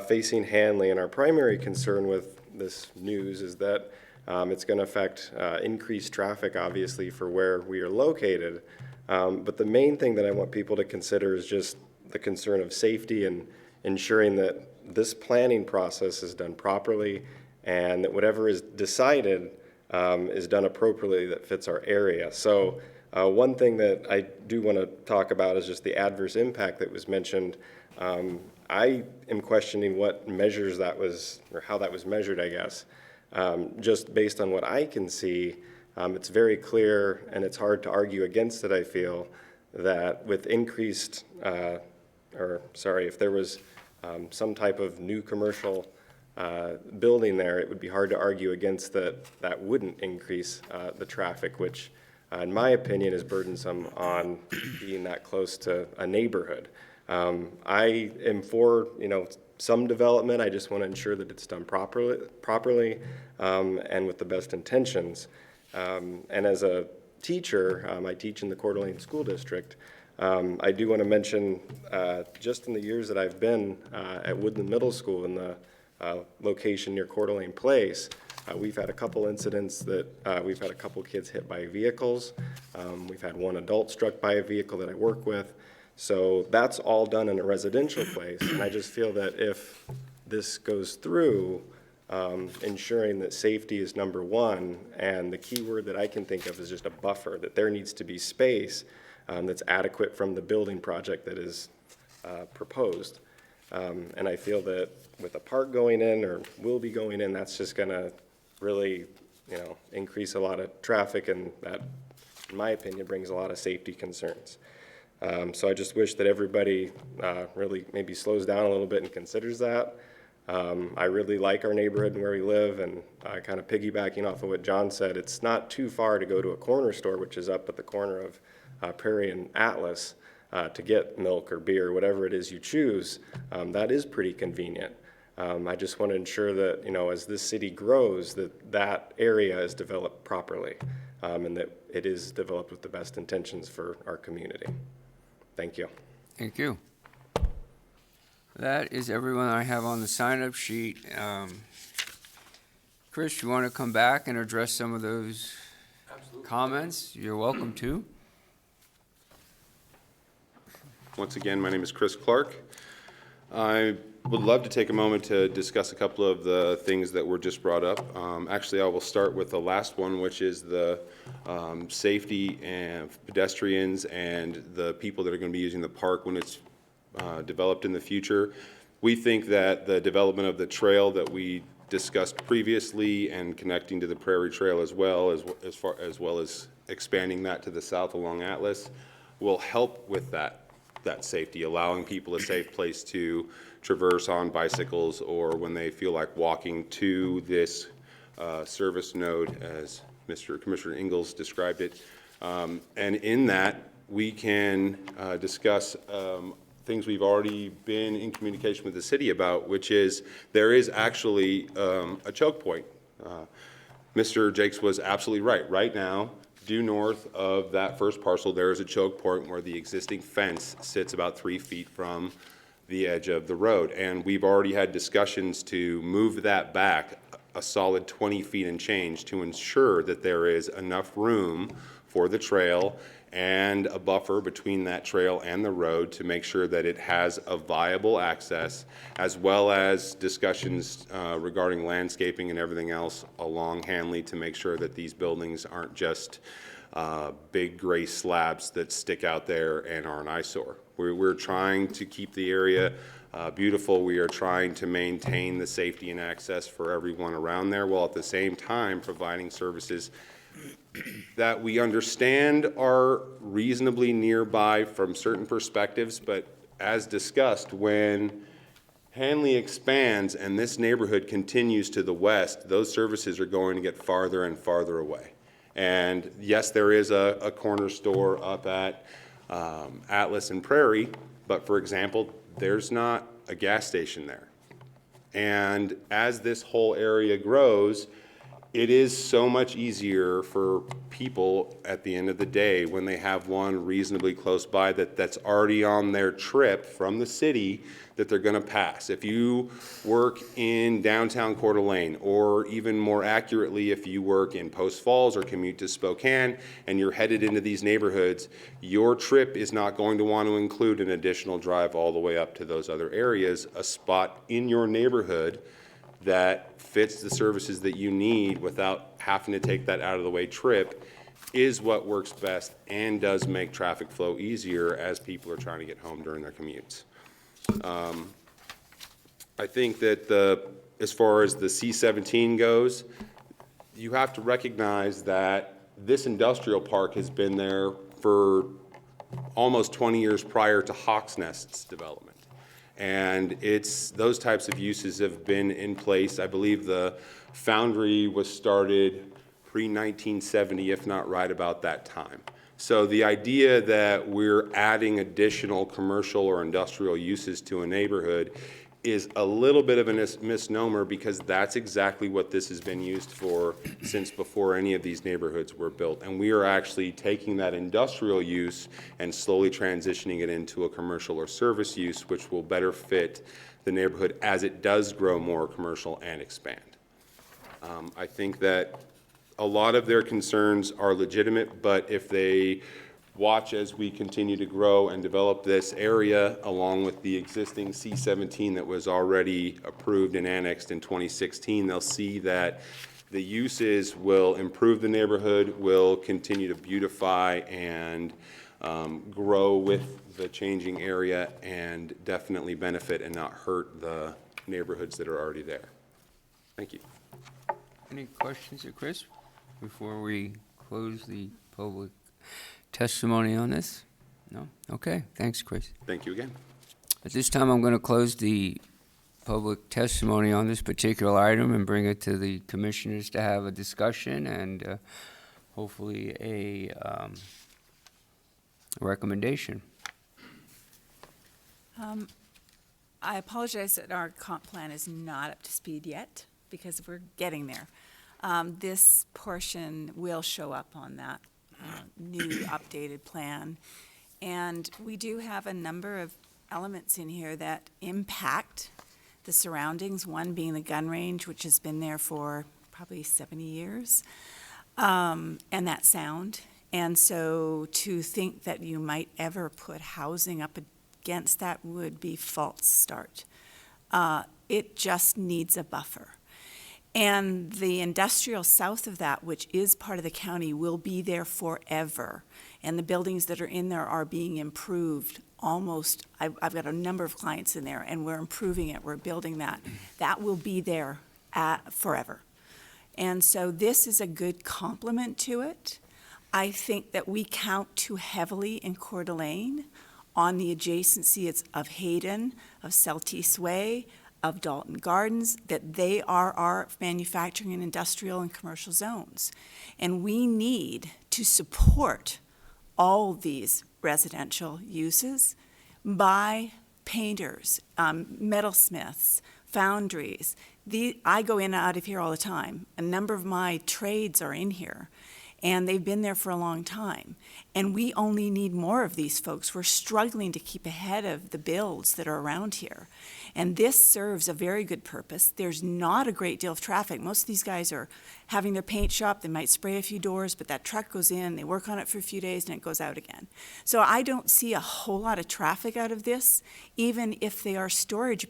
facing Hanley, and our primary concern with this news is that it's going to affect increased traffic, obviously, for where we are located. But the main thing that I want people to consider is just the concern of safety and ensuring that this planning process is done properly and that whatever is decided is done appropriately that fits our area. So one thing that I do want to talk about is just the adverse impact that was mentioned. I am questioning what measures that was, or how that was measured, I guess. Just based on what I can see, it's very clear, and it's hard to argue against it, I feel, that with increased, if there was some type of new commercial building there, it would be hard to argue against that wouldn't increase the traffic, which, in my opinion, is burdensome on being that close to a neighborhood. I am for, some development. I just want to ensure that it's done properly and with the best intentions. And as a teacher, I teach in the Coeur d'Alene School District. I do want to mention, just in the years that I've been at Woodland Middle School in the location near Coeur d'Alene Place, we've had a couple incidents that we've had a couple kids hit by vehicles. We've had one adult struck by a vehicle that I work with. So that's all done in a residential place. And I just feel that if this goes through, ensuring that safety is number one, and the key word that I can think of is just a buffer, that there needs to be space that's adequate from the building project that is proposed. And I feel that with a park going in, or will be going in, that's just gonna really, increase a lot of traffic, and that, in my opinion, brings a lot of safety concerns. So I just wish that everybody really maybe slows down a little bit and considers that. I really like our neighborhood and where we live, and kind of piggybacking off of what John said, it's not too far to go to a corner store, which is up at the corner of Prairie and Atlas, to get milk or beer, whatever it is you choose. That is pretty convenient. I just want to ensure that, as this city grows, that area is developed properly, and that it is developed with the best intentions for our community. Thank you. Thank you. That is everyone I have on the sign-up sheet. Chris, you want to come back and address some of those comments? You're welcome to. Once again, my name is Chris Clark. I would love to take a moment to discuss a couple of the things that were just brought up. Actually, I will start with the last one, which is the safety and pedestrians and the people that are going to be using the park when it's developed in the future. We think that the development of the trail that we discussed previously and connecting to the Prairie Trail as well as expanding that to the south along Atlas will help with that safety, allowing people a safe place to traverse on bicycles or when they feel like walking to this service node, as Commissioner Ingalls described it. And in that, we can discuss things we've already been in communication with the city about, which is there is actually a choke point. Mr. Jakes was absolutely right. Right now, due north of that first parcel, there is a choke point where the existing fence sits about 3 feet from the edge of the road. And we've already had discussions to move that back a solid 20 feet and change to ensure that there is enough room for the trail and a buffer between that trail and the road to make sure that it has a viable access, as well as discussions regarding landscaping and everything else along Hanley to make sure that these buildings aren't just big gray slabs that stick out there and are an eyesore. We're trying to keep the area beautiful. We are trying to maintain the safety and access for everyone around there, while at the same time providing services that we understand are reasonably nearby from certain perspectives. But as discussed, when Hanley expands and this neighborhood continues to the west, those services are going to get farther and farther away. And yes, there is a corner store up at Atlas and Prairie, but for example, there's not a gas station there. And as this whole area grows, it is so much easier for people at the end of the day when they have one reasonably close by that's already on their trip from the city that they're going to pass. If you work in downtown Coeur d'Alene, or even more accurately, if you work in Post Falls or commute to Spokane and you're headed into these neighborhoods, your trip is not going to want to include an additional drive all the way up to those other areas. A spot in your neighborhood that fits the services that you need without having to take that out of the way trip is what works best and does make traffic flow easier as people are trying to get home during their commutes. I think that as far as the C-17 goes, you have to recognize that this industrial park has been there for almost 20 years prior to Hawks Nest's development. And those types of uses have been in place. I believe the foundry was started pre-1970, if not right about that time. So the idea that we're adding additional commercial or industrial uses to a neighborhood is a little bit of a misnomer, because that's exactly what this has been used for since before any of these neighborhoods were built. And we are actually taking that industrial use and slowly transitioning it into a commercial or service use, which will better fit the neighborhood as it does grow more commercial and expand. I think that a lot of their concerns are legitimate, but if they watch as we continue to grow and develop this area, along with the existing C-17 that was already approved and annexed in 2016, they'll see that the uses will improve the neighborhood, will continue to beautify and grow with the changing area, and definitely benefit and not hurt the neighborhoods that are already there. Thank you. Any questions of Chris before we close the public testimony on this? No? Okay, thanks, Chris. Thank you again. At this time, I'm going to close the public testimony on this particular item and bring it to the commissioners to have a discussion and hopefully a recommendation. I apologize that our comp plan is not up to speed yet, because we're getting there. This portion will show up on that new updated plan. And we do have a number of elements in here that impact the surroundings, one being the gun range, which has been there for probably 70 years, and that sound. And so to think that you might ever put housing up against that would be false start. It just needs a buffer. And the industrial south of that, which is part of the county, will be there forever. And the buildings that are in there are being improved almost. I've got a number of clients in there, and we're improving it. We're building that. That will be there forever. And so this is a good complement to it. I think that we count too heavily in Coeur d'Alene on the adjacency of Hayden, of Celtice Way, of Dalton Gardens, that they are our manufacturing and industrial and commercial zones. And we need to support all these residential uses by painters, metalsmiths, foundries. I go in and out of here all the time. A number of my trades are in here, and they've been there for a long time. And we only need more of these folks. We're struggling to keep ahead of the builds that are around here. And this serves a very good purpose. There's not a great deal of traffic. Most of these guys are having their paint shop. They might spray a few doors, but that truck goes in, they work on it for a few days, and it goes out again. So I don't see a whole lot of traffic out of this. Even if they are storage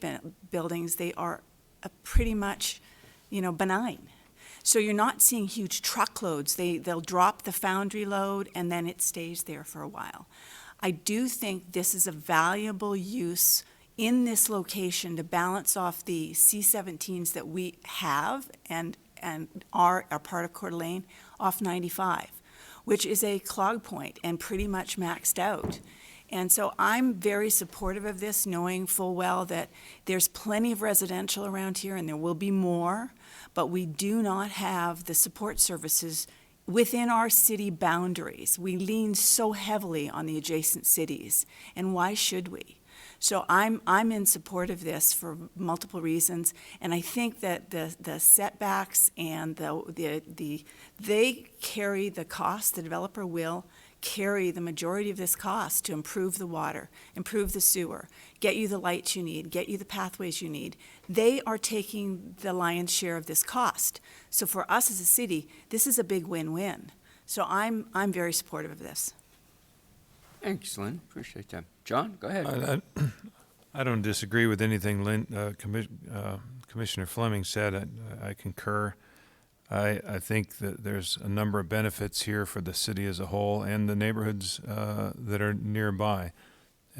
buildings, they are pretty much, benign. So you're not seeing huge truckloads. They'll drop the foundry load and then it stays there for a while. I do think this is a valuable use in this location to balance off the C-17s that we have and are part of Coeur d'Alene off 95, which is a clog point and pretty much maxed out. And so I'm very supportive of this, knowing full well that there's plenty of residential around here and there will be more, but we do not have the support services within our city boundaries. We lean so heavily on the adjacent cities, and why should we? So I'm in support of this for multiple reasons, and I think that the setbacks and they carry the cost. The developer will carry the majority of this cost to improve the water, improve the sewer, get you the lights you need, get you the pathways you need. They are taking the lion's share of this cost. So for us as a city, this is a big win-win. So I'm very supportive of this. Thanks, Lynn. Appreciate that. John, go ahead. I don't disagree with anything Commissioner Fleming said. I concur. I think that there's a number of benefits here for the city as a whole and the neighborhoods that are nearby.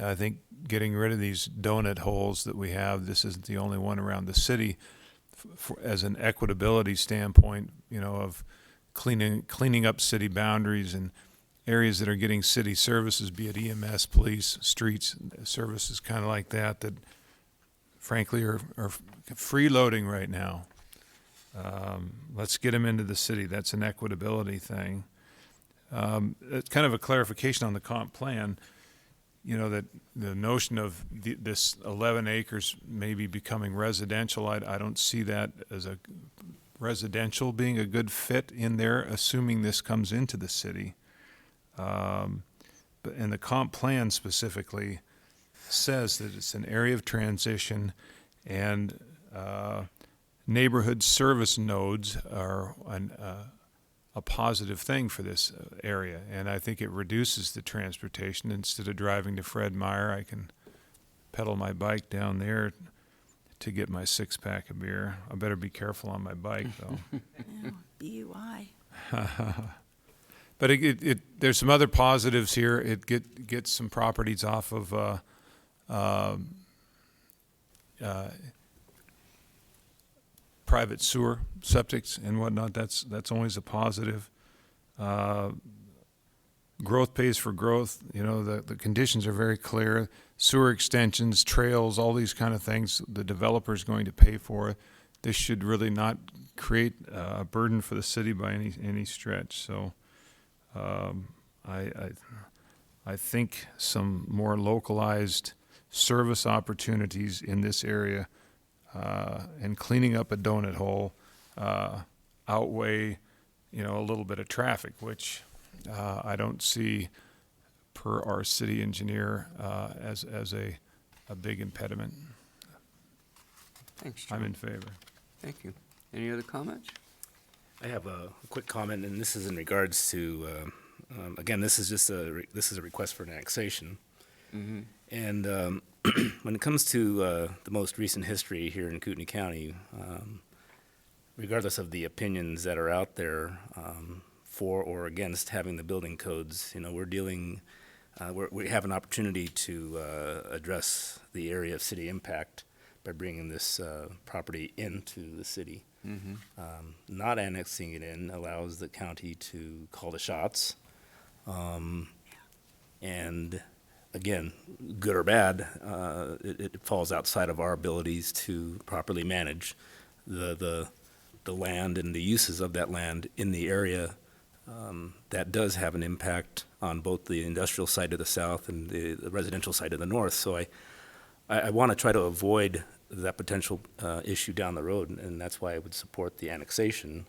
I think getting rid of these donut holes that we have, this isn't the only one around the city, as an equitability standpoint, of cleaning up city boundaries and areas that are getting city services, be it EMS, police, streets, services kind of like that, that frankly are freeloading right now. Let's get them into the city. That's an equitability thing. It's kind of a clarification on the comp plan, that the notion of this 11 acres maybe becoming residential, I don't see that as a residential being a good fit in there, assuming this comes into the city. But in the comp plan specifically says that it's an area of transition, and neighborhood service nodes are a positive thing for this area, and I think it reduces the transportation. Instead of driving to Fred Meyer, I can pedal my bike down there to get my 6-pack of beer. I better be careful on my bike, though. BUI. But there's some other positives here. It gets some properties off of private sewer septics and whatnot. That's always a positive. Growth pays for growth. The conditions are very clear. Sewer extensions, trails, all these kind of things, the developer's going to pay for. This should really not create a burden for the city by any stretch. So I think some more localized service opportunities in this area and cleaning up a donut hole outweigh, a little bit of traffic, which I don't see, per our city engineer, as a big impediment. Thanks, John. I'm in favor. Thank you. Any other comments? I have a quick comment, and this is in regards to, again, this is a request for an annexation. Mm-hmm. And when it comes to the most recent history here in Kootenai County, regardless of the opinions that are out there for or against having the building codes, we have an opportunity to address the area of city impact by bringing this property into the city. Mm-hmm. Not annexing it in allows the county to call the shots. And again, good or bad, it falls outside of our abilities to properly manage the land and the uses of that land in the area. That does have an impact on both the industrial side of the south and the residential side of the north. So I want to try to avoid that potential issue down the road, and that's why I would support the annexation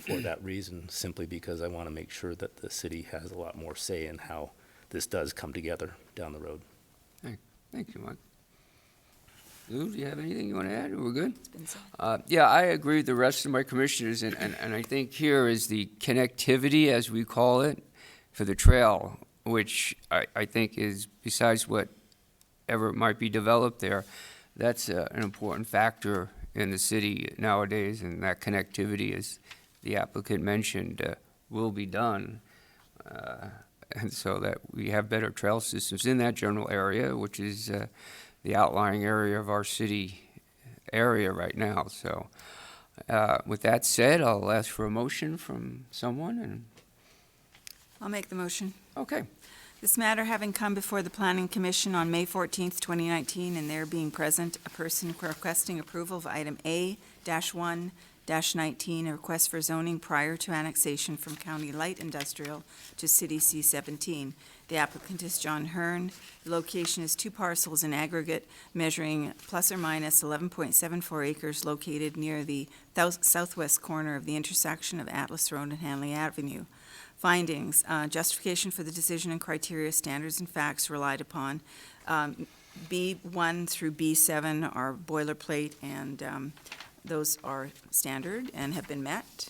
for that reason, simply because I want to make sure that the city has a lot more say in how this does come together down the road. Thank you, Mark. Lou, do you have anything you want to add, or we're good? It's been said. Yeah, I agree with the rest of my commissioners, and I think here is the connectivity, as we call it, for the trail, which I think is, besides whatever might be developed there, that's an important factor in the city nowadays, and that connectivity is the applicant mentioned, will be done. And so that we have better trail systems in that general area, which is the outlying area of our city area right now. So with that said, I'll ask for a motion from someone. And I'll make the motion. okay. This matter having come before the Planning Commission on May 14th, 2019, and there being present a person requesting approval of item A-1-19, a request for zoning prior to annexation from County Light Industrial to City C-17. The applicant is John Hearn. The location is 2 parcels in aggregate measuring plus or minus 11.74 acres located near the southwest corner of the intersection of Atlas Road and Hanley Avenue. Findings, justification for the decision and criteria, standards and facts relied upon. B1 through B7 are boilerplate, and those are standard and have been met.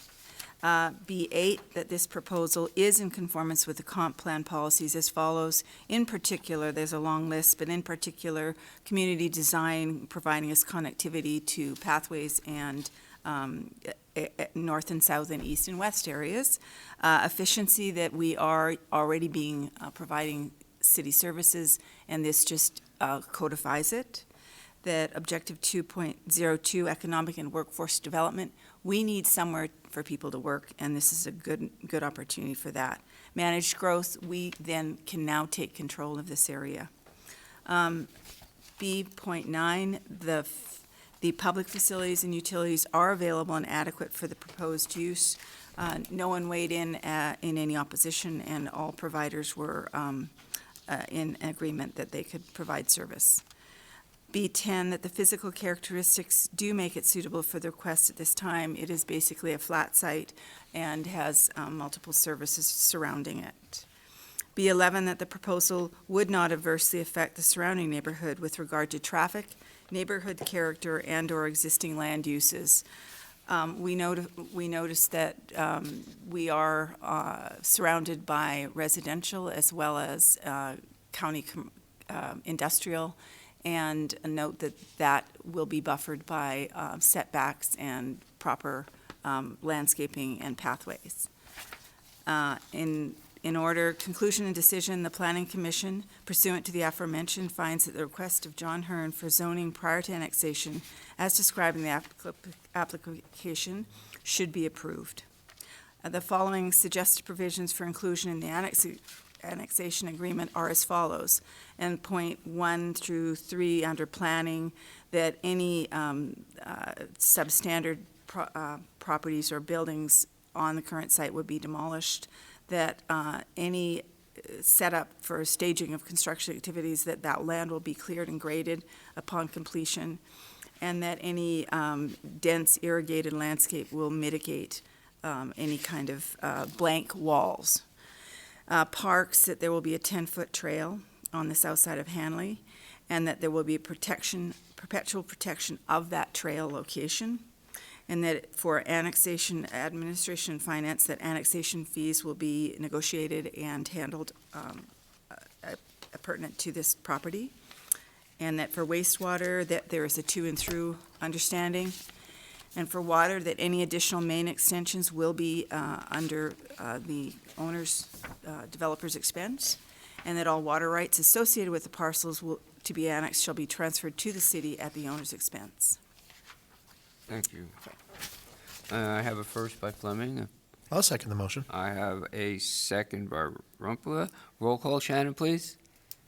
B8, that this proposal is in conformance with the comp plan policies as follows. In particular, there's a long list, but in particular, community design, providing us connectivity to pathways and north and south and east and west areas. Efficiency, that we are already providing city services, and this just codifies it. That objective 2.02, economic and workforce development, we need somewhere for people to work, and this is a good opportunity for that. Managed growth, we then can now take control of this area. B.9, the public facilities and utilities are available and adequate for the proposed use. No one weighed in any opposition, and all providers were in agreement that they could provide service. B10, that the physical characteristics do make it suitable for the request at this time. It is basically a flat site and has multiple services surrounding it. B11, that the proposal would not adversely affect the surrounding neighborhood with regard to traffic, neighborhood character, and/or existing land uses. We noticed that we are surrounded by residential as well as county industrial, and note that will be buffered by setbacks and proper landscaping and pathways. In order, conclusion and decision, the Planning Commission, pursuant to the aforementioned, finds that the request of John Hearn for zoning prior to annexation, as described in the application, should be approved. The following suggested provisions for inclusion in the annexation agreement are as follows. And point 1 through 3 under planning, that any substandard properties or buildings on the current site would be demolished, that any setup for staging of construction activities, that land will be cleared and graded upon completion, and that any dense irrigated landscape will mitigate any kind of blank walls. Parks, that there will be a 10-foot trail on the south side of Hanley, and that there will be perpetual protection of that trail location. And that for annexation, administration, and finance, that annexation fees will be negotiated and handled pertinent to this property. And that for wastewater, that there is a to and through understanding. And for water, that any additional main extensions will be under the owner's, developer's expense. And that all water rights associated with the parcels to be annexed shall be transferred to the city at the owner's expense. Thank you. I have a first by Fleming. I'll second the motion. I have a second by Rumpler. Roll call, Shannon, please.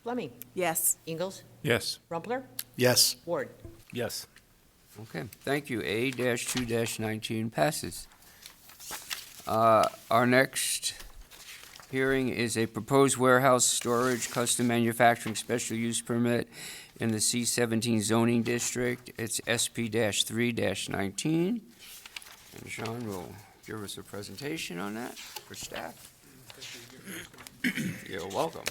Fleming. Yes. Ingalls. Yes. Rumpler. Yes. Ward. Yes. Okay, thank you. A-2-19 passes. Our next hearing is a proposed warehouse storage custom manufacturing special use permit in the C-17 zoning district. It's SP-3-19. And Sean will give us a presentation on that for staff. You're welcome.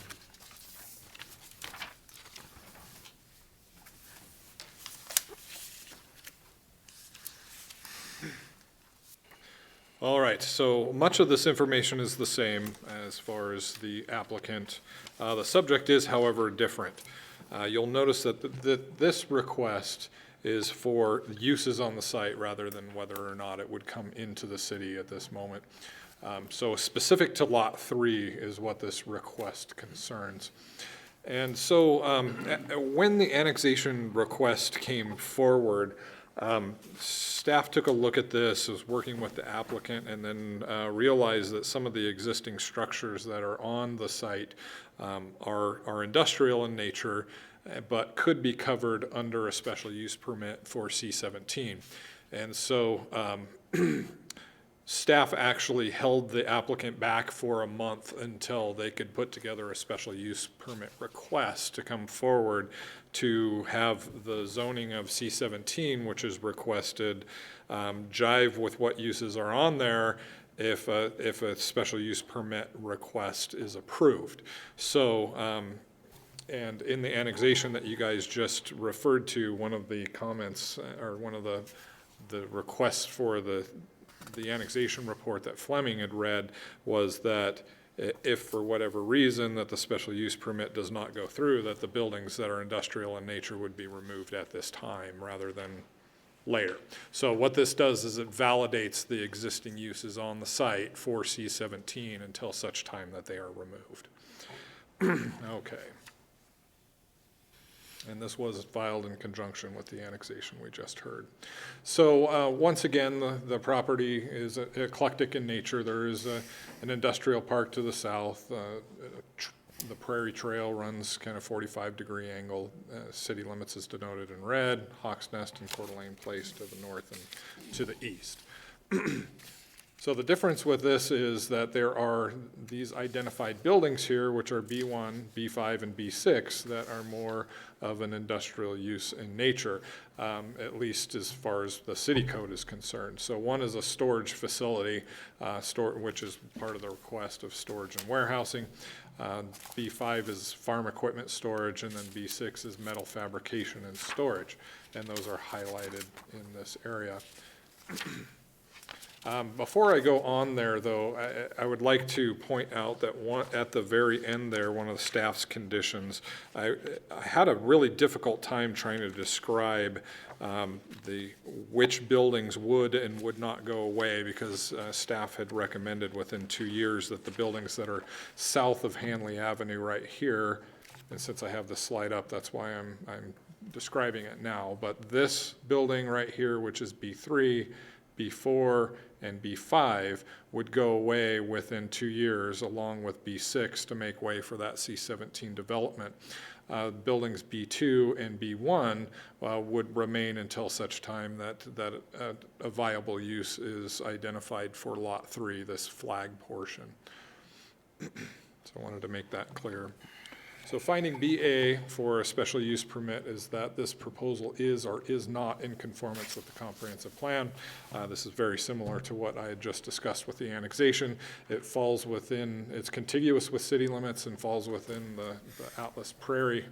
All right, so much of this information is the same as far as the applicant. The subject is, however, different. You'll notice that this request is for uses on the site rather than whether or not it would come into the city at this moment. So specific to Lot 3 is what this request concerns. And so when the annexation request came forward, staff took a look at this, was working with the applicant, and then realized that some of the existing structures that are on the site are industrial in nature, but could be covered under a special use permit for C-17. And so staff actually held the applicant back for a month until they could put together a special use permit request to come forward to have the zoning of C-17, which is requested, jive with what uses are on there if a special use permit request is approved. So, and in the annexation that you guys just referred to, one of the comments or one of the requests for the annexation report that Fleming had read was that if for whatever reason that the special use permit does not go through, that the buildings that are industrial in nature would be removed at this time rather than later. So what this does is it validates the existing uses on the site for C-17 until such time that they are removed. Okay. And this was filed in conjunction with the annexation we just heard. So once again, the property is eclectic in nature. There is an industrial park to the south. The Prairie Trail runs kind of 45-degree angle. City limits is denoted in red. Hawks Nest and Coeur d'Alene Place to the north and to the east. So the difference with this is that there are these identified buildings here, which are B1, B5, and B6, that are more of an industrial use in nature, at least as far as the city code is concerned. So one is a storage facility, which is part of the request of storage and warehousing. B5 is farm equipment storage, and then B6 is metal fabrication and storage, and those are highlighted in this area. Before I go on there, though, I would like to point out that at the very end there, one of the staff's conditions, I had a really difficult time trying to describe which buildings would and would not go away, because staff had recommended within 2 years that the buildings that are south of Hanley Avenue right here, and since I have the slide up, that's why I'm describing it now, but this building right here, which is B3, B4, and B5 would go away within 2 years, along with B6, to make way for that C-17 development. Buildings B2 and B1 would remain until such time that a viable use is identified for Lot 3, this flag portion. So I wanted to make that clear. So finding BA for a special use permit is that this proposal is or is not in conformance with the comprehensive plan. This is very similar to what I had just discussed with the annexation. It falls within, it's contiguous with city limits and falls within the Atlas Prairie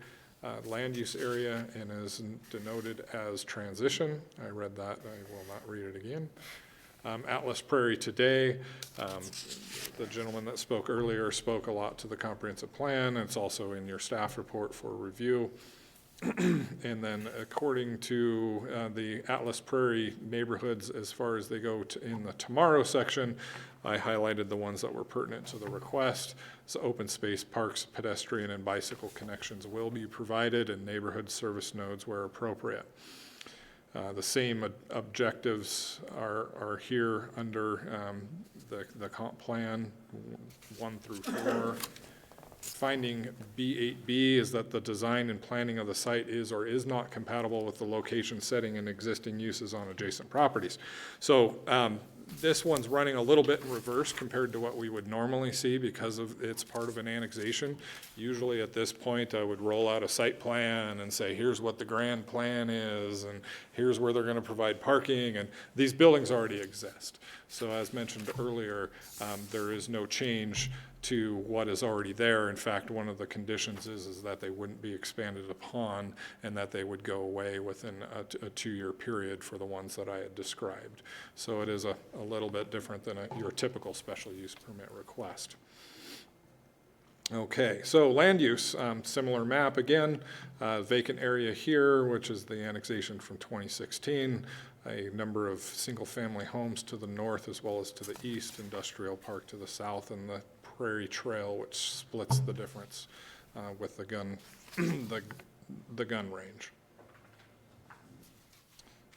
land use area and is denoted as transition. I read that, I will not read it again. Atlas Prairie today, the gentleman that spoke earlier spoke a lot to the comprehensive plan. It's also in your staff report for review. And then according to the Atlas Prairie neighborhoods, as far as they go in the tomorrow section, I highlighted the ones that were pertinent to the request. So open space, parks, pedestrian, and bicycle connections will be provided, and neighborhood service nodes where appropriate. The same objectives are here under the comp plan 1 through 4. Finding B8B is that the design and planning of the site is or is not compatible with the location, setting, and existing uses on adjacent properties. So this one's running a little bit in reverse compared to what we would normally see because of it's part of an annexation. Usually at this point, I would roll out a site plan and say, here's what the grand plan is, and here's where they're going to provide parking, and these buildings already exist. So as mentioned earlier, there is no change to what is already there. In fact, one of the conditions is that they wouldn't be expanded upon and that they would go away within a 2-year period for the ones that I had described. So it is a little bit different than your typical special use permit request. Okay, so land use, similar map again, vacant area here, which is the annexation from 2016, a number of single-family homes to the north as well as to the east, industrial park to the south, and the Prairie Trail, which splits the difference with the gun, the gun range.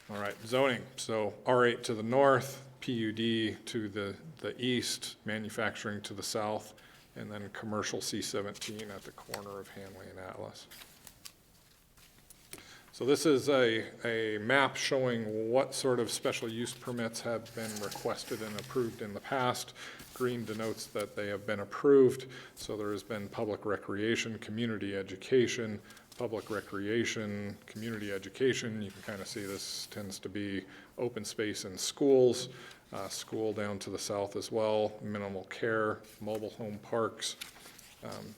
All right, zoning, so R8 to the north, PUD to the east, manufacturing to the south, and then commercial C17 at the corner of Hanley and Atlas. So this is a map showing what sort of special use permits have been requested and approved in the past. Green denotes that they have been approved. So there has been public recreation, community education, public recreation, community education. You can kind of see this tends to be open space in schools, school down to the south as well, minimal care, mobile home parks.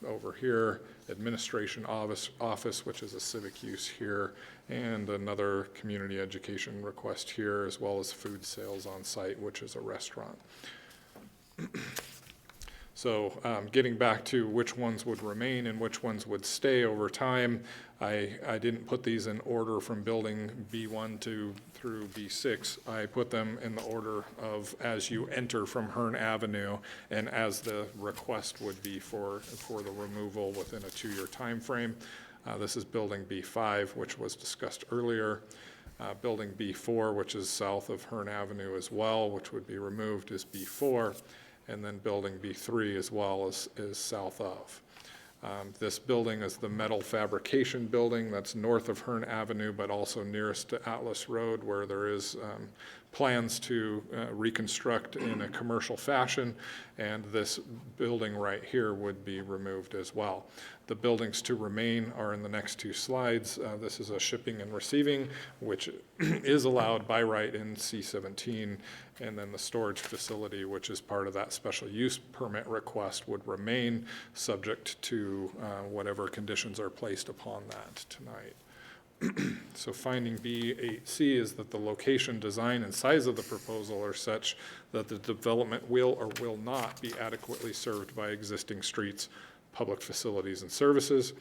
Over here, administration office, which is a civic use here, and another community education request here, as well as food sales on site, which is a restaurant. So getting back to which ones would remain and which ones would stay over time, I didn't put these in order from building B1 through B6. I put them in the order of as you enter from Hearn Avenue and as the request would be for the removal within a 2-year time frame. This is building B5, which was discussed earlier. Building B4, which is south of Hearn Avenue as well, which would be removed, is B4. And then building B3 as well is south of. This building is the metal fabrication building that's north of Hearn Avenue, but also nearest to Atlas Road, where there is plans to reconstruct in a commercial fashion, and this building right here would be removed as well. The buildings to remain are in the next 2 slides. This is a shipping and receiving, which is allowed by right in C17, and then the storage facility, which is part of that special use permit request, would remain subject to whatever conditions are placed upon that tonight. So finding B8C is that the location, design, and size of the proposal are such that the development will or will not be adequately served by existing streets, public facilities, and services.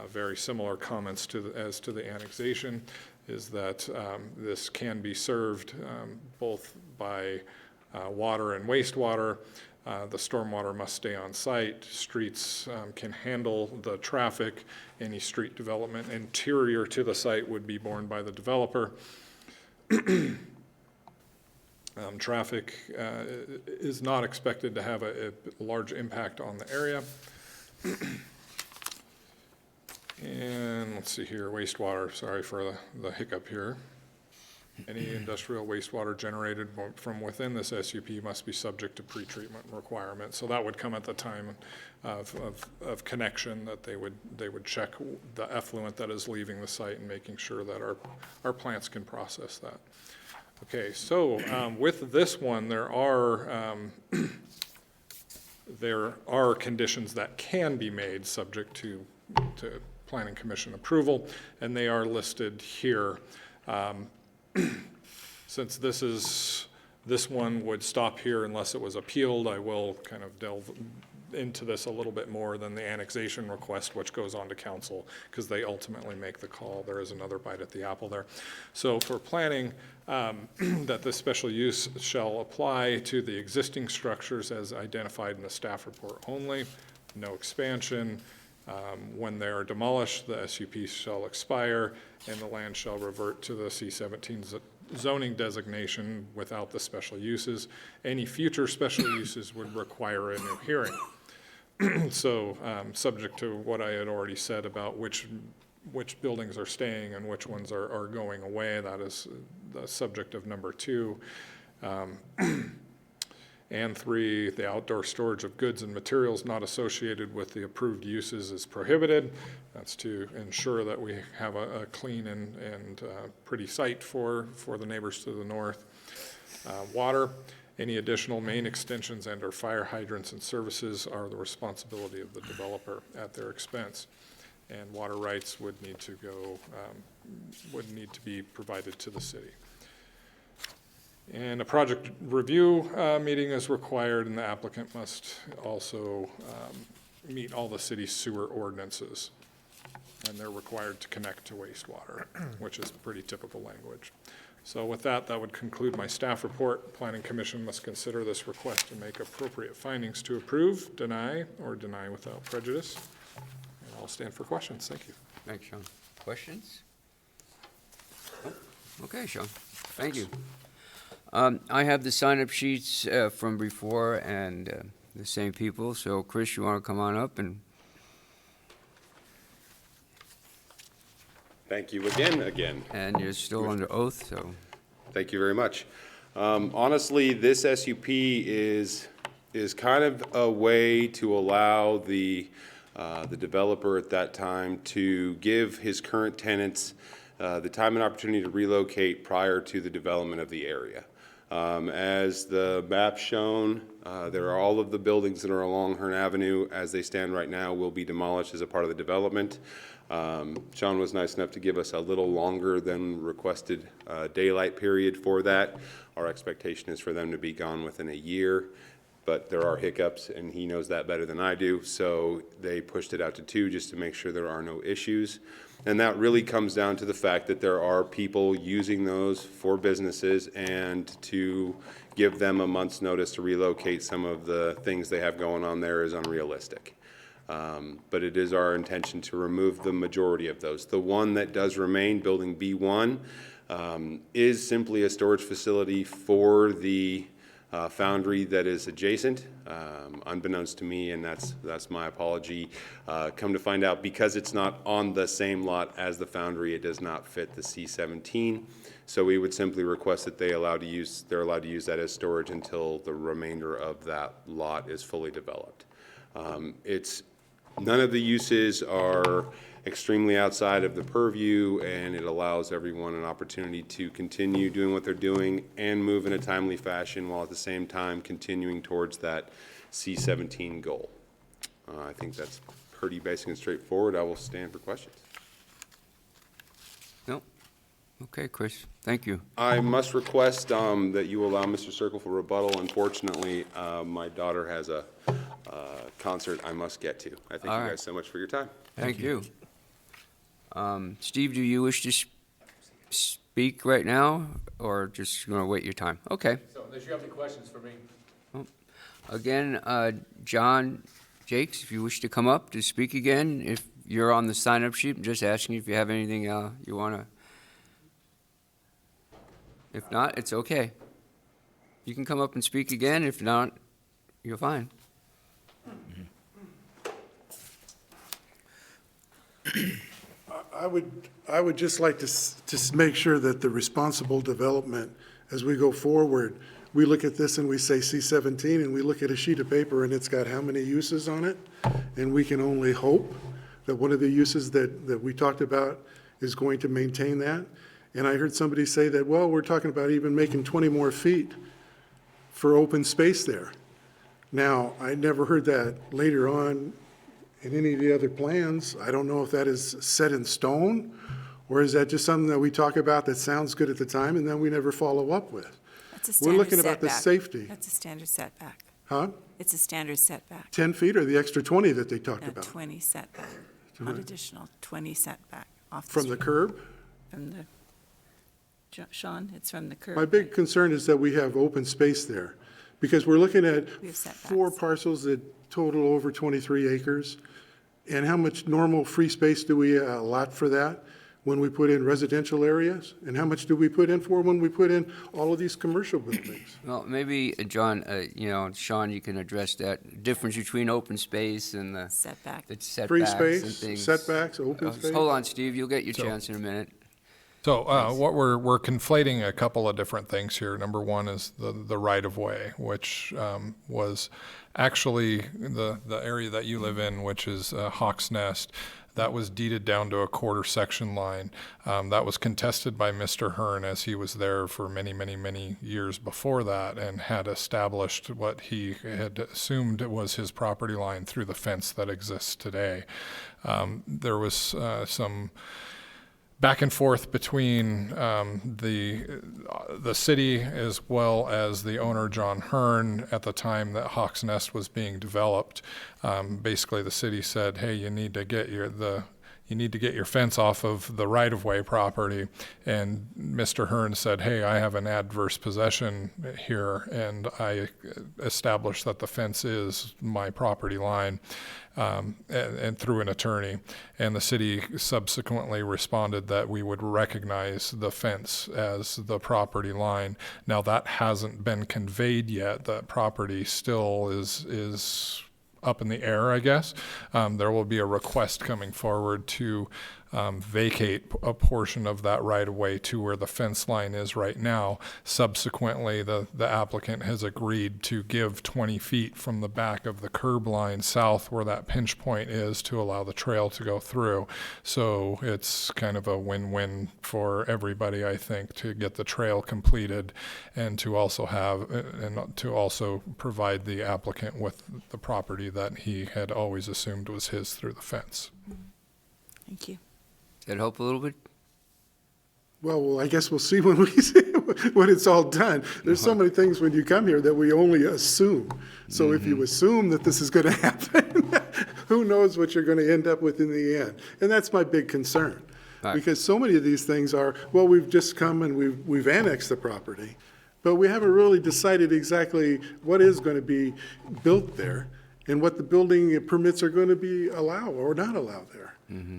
Very similar comments as to the annexation is that this can be served both by water and wastewater. The stormwater must stay on site. Streets can handle the traffic. Any street development interior to the site would be borne by the developer. Traffic is not expected to have a large impact on the area. And let's see here, wastewater, sorry for the hiccup here. Any industrial wastewater generated from within this SUP must be subject to pretreatment requirements. So that would come at the time of connection, that they would check the effluent that is leaving the site and making sure that our plants can process that. Okay, so with this one, there are conditions that can be made subject to Planning Commission approval, and they are listed here. Since this one would stop here unless it was appealed, I will kind of delve into this a little bit more than the annexation request, which goes on to council, because they ultimately make the call. There is another bite at the apple there. So for planning, that this special use shall apply to the existing structures as identified in the staff report only, no expansion. When they are demolished, the SUP shall expire and the land shall revert to the C17 zoning designation without the special uses. Any future special uses would require a new hearing. So subject to what I had already said about which buildings are staying and which ones are going away, that is the subject of number 2. And 3, the outdoor storage of goods and materials not associated with the approved uses is prohibited. That's to ensure that we have a clean and pretty site for the neighbors to the north. Water, any additional main extensions and or fire hydrants and services are the responsibility of the developer at their expense. And water rights would need to be provided to the city. And a project review meeting is required, and the applicant must also meet all the city sewer ordinances. And they're required to connect to wastewater, which is pretty typical language. So with that, that would conclude my staff report. Planning Commission must consider this request and make appropriate findings to approve, deny, or deny without prejudice. And I'll stand for questions. Thank you. Thanks, Sean. Questions? Oh, okay, Sean. Thank you. I have the sign-up sheets from before and the same people. So, Chris, you want to come on up and... Thank you again. And you're still under oath, so... Thank you very much. Honestly, this SUP is kind of a way to allow the developer at that time to give his current tenants the time and opportunity to relocate prior to the development of the area. As the map shown, there are all of the buildings that are along Hearn Avenue as they stand right now will be demolished as a part of the development. Sean was nice enough to give us a little longer than requested daylight period for that. Our expectation is for them to be gone within a year, but there are hiccups, and he knows that better than I do, so they pushed it out to 2 just to make sure there are no issues. And that really comes down to the fact that there are people using those for businesses, and to give them a month's notice to relocate some of the things they have going on there is unrealistic. But it is our intention to remove the majority of those. The one that does remain, Building B1, is simply a storage facility for the foundry that is adjacent, unbeknownst to me, and that's my apology. Come to find out, because it's not on the same lot as the foundry, it does not fit the C-17. So we would simply request that they're allowed to use that as storage until the remainder of that lot is fully developed. None of the uses are extremely outside of the purview, and it allows everyone an opportunity to continue doing what they're doing and move in a timely fashion, while at the same time continuing towards that C-17 goal. I think that's pretty basic and straightforward. I will stand for questions. No? Okay, Chris. Thank you. I must request that you allow Mr. Circle for rebuttal. Unfortunately, my daughter has a concert I must get to. I thank All you right. guys so much for your time. Thank you. Steve, do you wish to speak right now, or just going to wait your time? Okay. So unless you have any questions for me. Again, John Jakes, if you wish to come up to speak again, if you're on the sign-up sheet, I'm just asking if you have anything you want to. If not, it's okay. You can come up and speak again. If not, you're fine. I would just like to make sure that the responsible development, as we go forward, we look at this and we say C-17, and we look at a sheet of paper and it's got how many uses on it, and we can only hope that one of the uses that we talked about is going to maintain that. And I heard somebody say that, well, we're talking about even making 20 more feet for open space there. Now, I never heard that later on in any of the other plans. I don't know if that is set in stone, or is that just something that we talk about that sounds good at the time and then we never follow up with? That's a We're standard looking about the setback. safety. That's a standard setback. Huh? It's a standard setback. 10 feet or the extra 20 that they talked No, about? 20 setback, not additional, 20 setback off the From the street. curb? From the, Sean, it's from the curb. My big concern is that we have open space there, because we're looking at We have setbacks. 4 parcels that total over 23 acres. And how much normal free space do we allot for that when we put in residential areas? And how much do we put in for when we put in all of these commercial buildings? Well, maybe, John, Sean, you can address that difference between open space and the Setback. the setbacks Free and space, things. setbacks, open space? Hold on, Steve, you'll get your chance in a minute. So what we're conflating a couple of different things here. Number one is the right of way, which was actually the area that you live in, which is Hawk's Nest. That was deeded down to a quarter section line. That was contested by Mr. Hearn, as he was there for many, many, many years before that, and had established what he had assumed was his property line through the fence that exists today. There was some back and forth between the city as well as the owner, John Hearn, at the time that Hawks Nest was being developed. Basically, the city said, hey, you need to get your fence off of the right-of-way property. And Mr. Hearn said, hey, I have an adverse possession here, and I established that the fence is my property line, and through an attorney. And the city subsequently responded that we would recognize the fence as the property line. Now, that hasn't been conveyed yet. That property still is up in the air, I guess. There will be a request coming forward to vacate a portion of that right-of-way to where the fence line is right now. Subsequently, the applicant has agreed to give 20 feet from the back of the curb line south where that pinch point is to allow the trail to go through. So it's kind of a win-win for everybody, I think, to get the trail completed and to also provide the applicant with the property that he had always assumed was his through the fence. Thank you. Does that help a little bit? Well, I guess we'll see when when it's all done. There's so many things when you come here that we only assume. So if you assume that this is going to happen, who knows what you're going to end up with in the end? And that's my big concern. Right. Because so many of these things are, well, we've just come and we've annexed the property, but we haven't really decided exactly what is going to be built there and what the building permits are going to be allowed or not allowed there.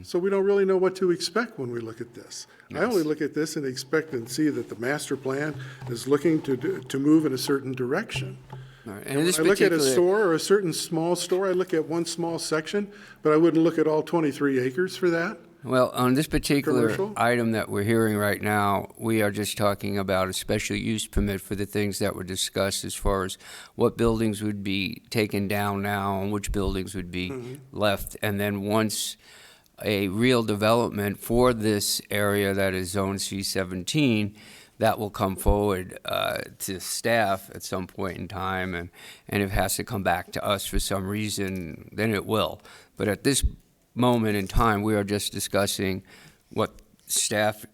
So we don't really know what to expect when we look at this. I only look at this and expect and see that the master plan is looking to move in a certain direction. All right. And when I look at a store or a certain small store, I look at one small section, but I wouldn't look at all 23 acres for that. Well, on this particular Commercial? item that we're hearing right now, we are just talking about a special use permit for the things that were discussed as far as what buildings would be taken down now and which buildings would be left. And then once a real development for this area that is Zone C17, that will come forward to staff at some point in time, and if it has to come back to us for some reason, then it will. But at this moment in time, we are just discussing what staff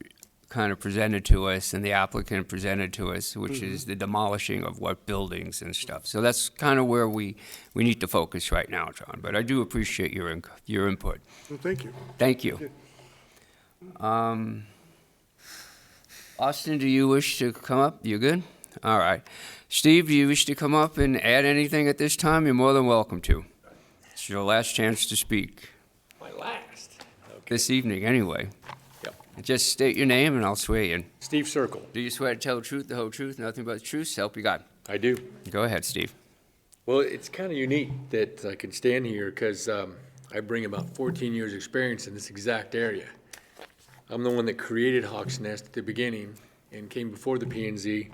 kind of presented to us and the applicant presented to us, which is the demolishing of what buildings and stuff. So that's kind of where we need to focus right now, John. But I do appreciate your input. Well, thank you. Thank you. Austin, do you wish to come up? You good? All right. Steve, do you wish to come up and add anything at this time? You're more than welcome to. It's your last chance to speak. My last. Okay. This evening, anyway. Yep. Just state your name and I'll swear you in. Steve Circle. Do you swear to tell the truth, the whole truth, nothing but the truth, so help you God? I do. Go ahead, Steve. Well, it's kind of unique that I can stand here because I bring about 14 years' experience in this exact area. I'm the one that created Hawks Nest at the beginning and came before the P&Z,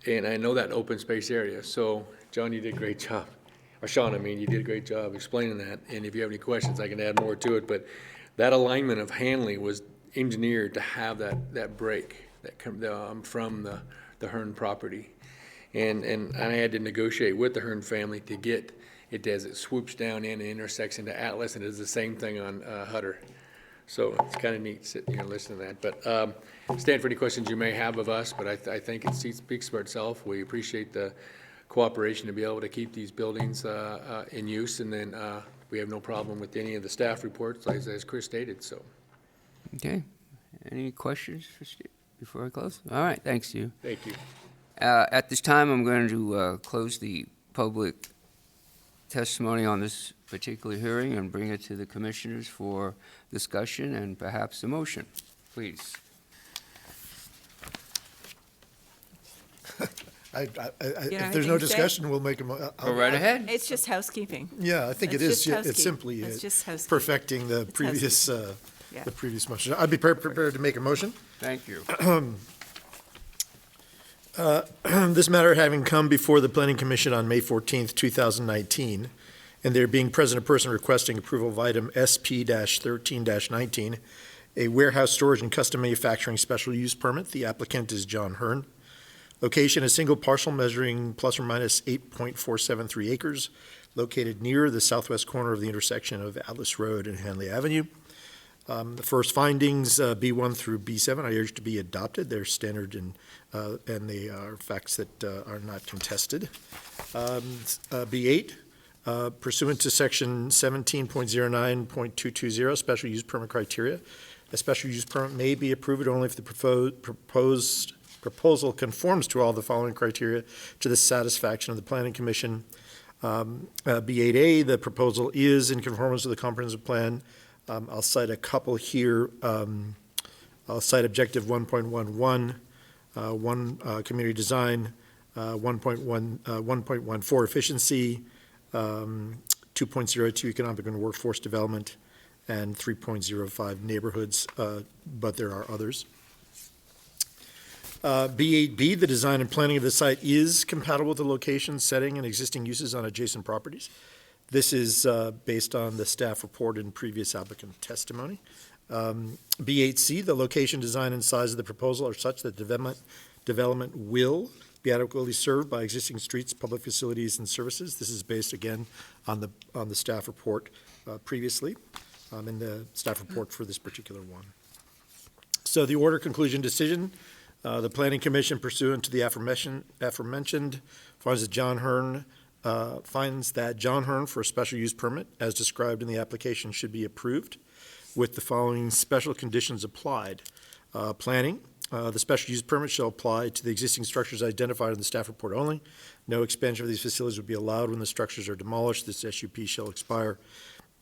and I know that open space area. So, John, you did a great job. Or Sean, I mean, you did a great job explaining that. And if you have any questions, I can add more to it. But that alignment of Hanley was engineered to have that break from the Hearn property. And I had to negotiate with the Hearn family to get it as it swoops down in and intersects into Atlas, and it does the same thing on Hutter. So it's kind of neat sitting here listening to that. But stand for any questions you may have of us, but I think it speaks for itself. We appreciate the cooperation to be able to keep these buildings in use, and then we have no problem with any of the staff reports, as Chris stated, so. Okay. Any questions for Steve before I close? All right, thanks, Steve. Thank you. At this time, I'm going to close the public testimony on this particular hearing and bring it to the commissioners for discussion and perhaps a motion. Please. If there's no discussion, we'll make a. Go right ahead. It's just housekeeping. Yeah, I think it It's is. just It's housekeeping. simply It's just housekeeping. perfecting the previous, Yeah. the previous motion. I'd be prepared to make a motion. Thank you. This matter having come before the Planning Commission on May 14th, 2019, and there being present a person requesting approval of item SP-13-19, a warehouse storage and custom manufacturing special use permit. The applicant is John Hearn. Location, a single parcel measuring plus or minus 8.473 acres, located near the southwest corner of the intersection of Atlas Road and Hanley Avenue. The first findings, B1 through B7, I urge to be adopted. They're standard and they are facts that are not contested. B8, pursuant to section 17.09.220, special use permit criteria, a special use permit may be approved only if the proposal conforms to all the following criteria to the satisfaction of the Planning Commission. B8A, the proposal is in conformance with the comprehensive plan. I'll cite a couple here. I'll cite objective 1.11, community design, 1.14 efficiency, 2.02 economic and workforce development, and 3.05 neighborhoods, but there are others. B8B, the design and planning of the site is compatible with the location, setting, and existing uses on adjacent properties. This is based on the staff report and previous applicant testimony. B8C, the location, design, and size of the proposal are such that development will be adequately served by existing streets, public facilities, and services. This is based, again, on the staff report previously, in the staff report for this particular one. So the order, conclusion, decision. The Planning Commission, pursuant to the aforementioned, finds that John Hearn for a special use permit, as described in the application, should be approved with the following special conditions applied. Planning, the special use permit shall apply to the existing structures identified in the staff report only. No expansion of these facilities would be allowed when the structures are demolished. This SUP shall expire,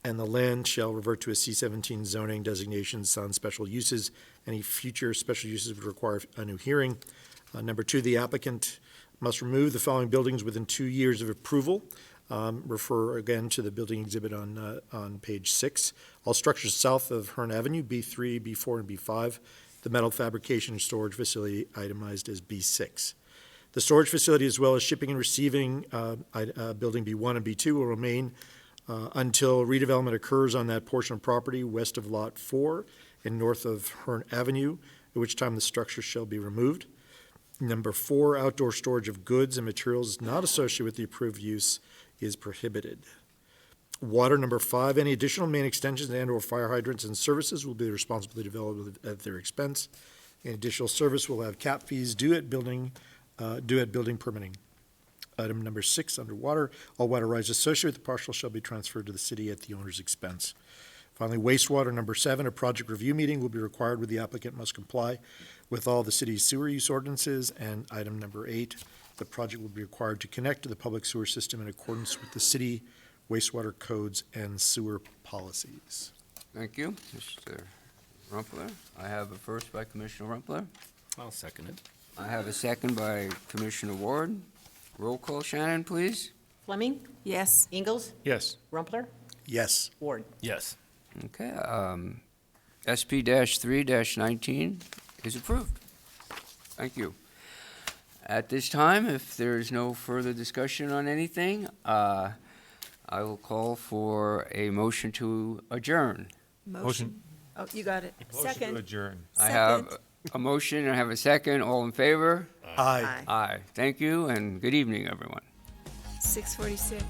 and the land shall revert to a C-17 zoning designations on special uses. Any future special uses would require a new hearing. Number 2, the applicant must remove the following buildings within 2 years of approval. Refer again to the building exhibit on page 6. All structures south of Hearn Avenue, B3, B4, and B5. The metal fabrication and storage facility itemized as B6. The storage facility, as well as shipping and receiving, building B1 and B2, will remain until redevelopment occurs on that portion of property west of Lot 4 and north of Hearn Avenue, at which time the structure shall be removed. Number 4, outdoor storage of goods and materials not associated with the approved use is prohibited. Water, number 5, any additional main extensions and/or fire hydrants and services will be the responsibility developed at their expense. An additional service will have cap fees due at building permitting. Item number 6, underwater, all water rights associated with the parcel shall be transferred to the city at the owner's expense. Finally, wastewater, number 7, a project review meeting will be required where the applicant must comply with all the city's sewer use ordinances. And item number 8, the project will be required to connect to the public sewer system in accordance with the city wastewater codes and sewer policies. Thank you, Mr. Rumpler. I have a first by Commissioner Rumpler. I'll second it. I have a second by Commissioner Ward. Roll call, Shannon, please. Fleming, Yes. Ingalls, Yes. Rumpler, Yes. Ward. Yes. Okay, SP-3-19 is approved. Thank you. At this time, if there is no further discussion on anything, I will call for a motion to adjourn. Motion. Oh, you got it. Motion to Second. adjourn. I have a motion, I have a second. All in favor? Aye. Aye. Thank you, and good evening, everyone. 6:46.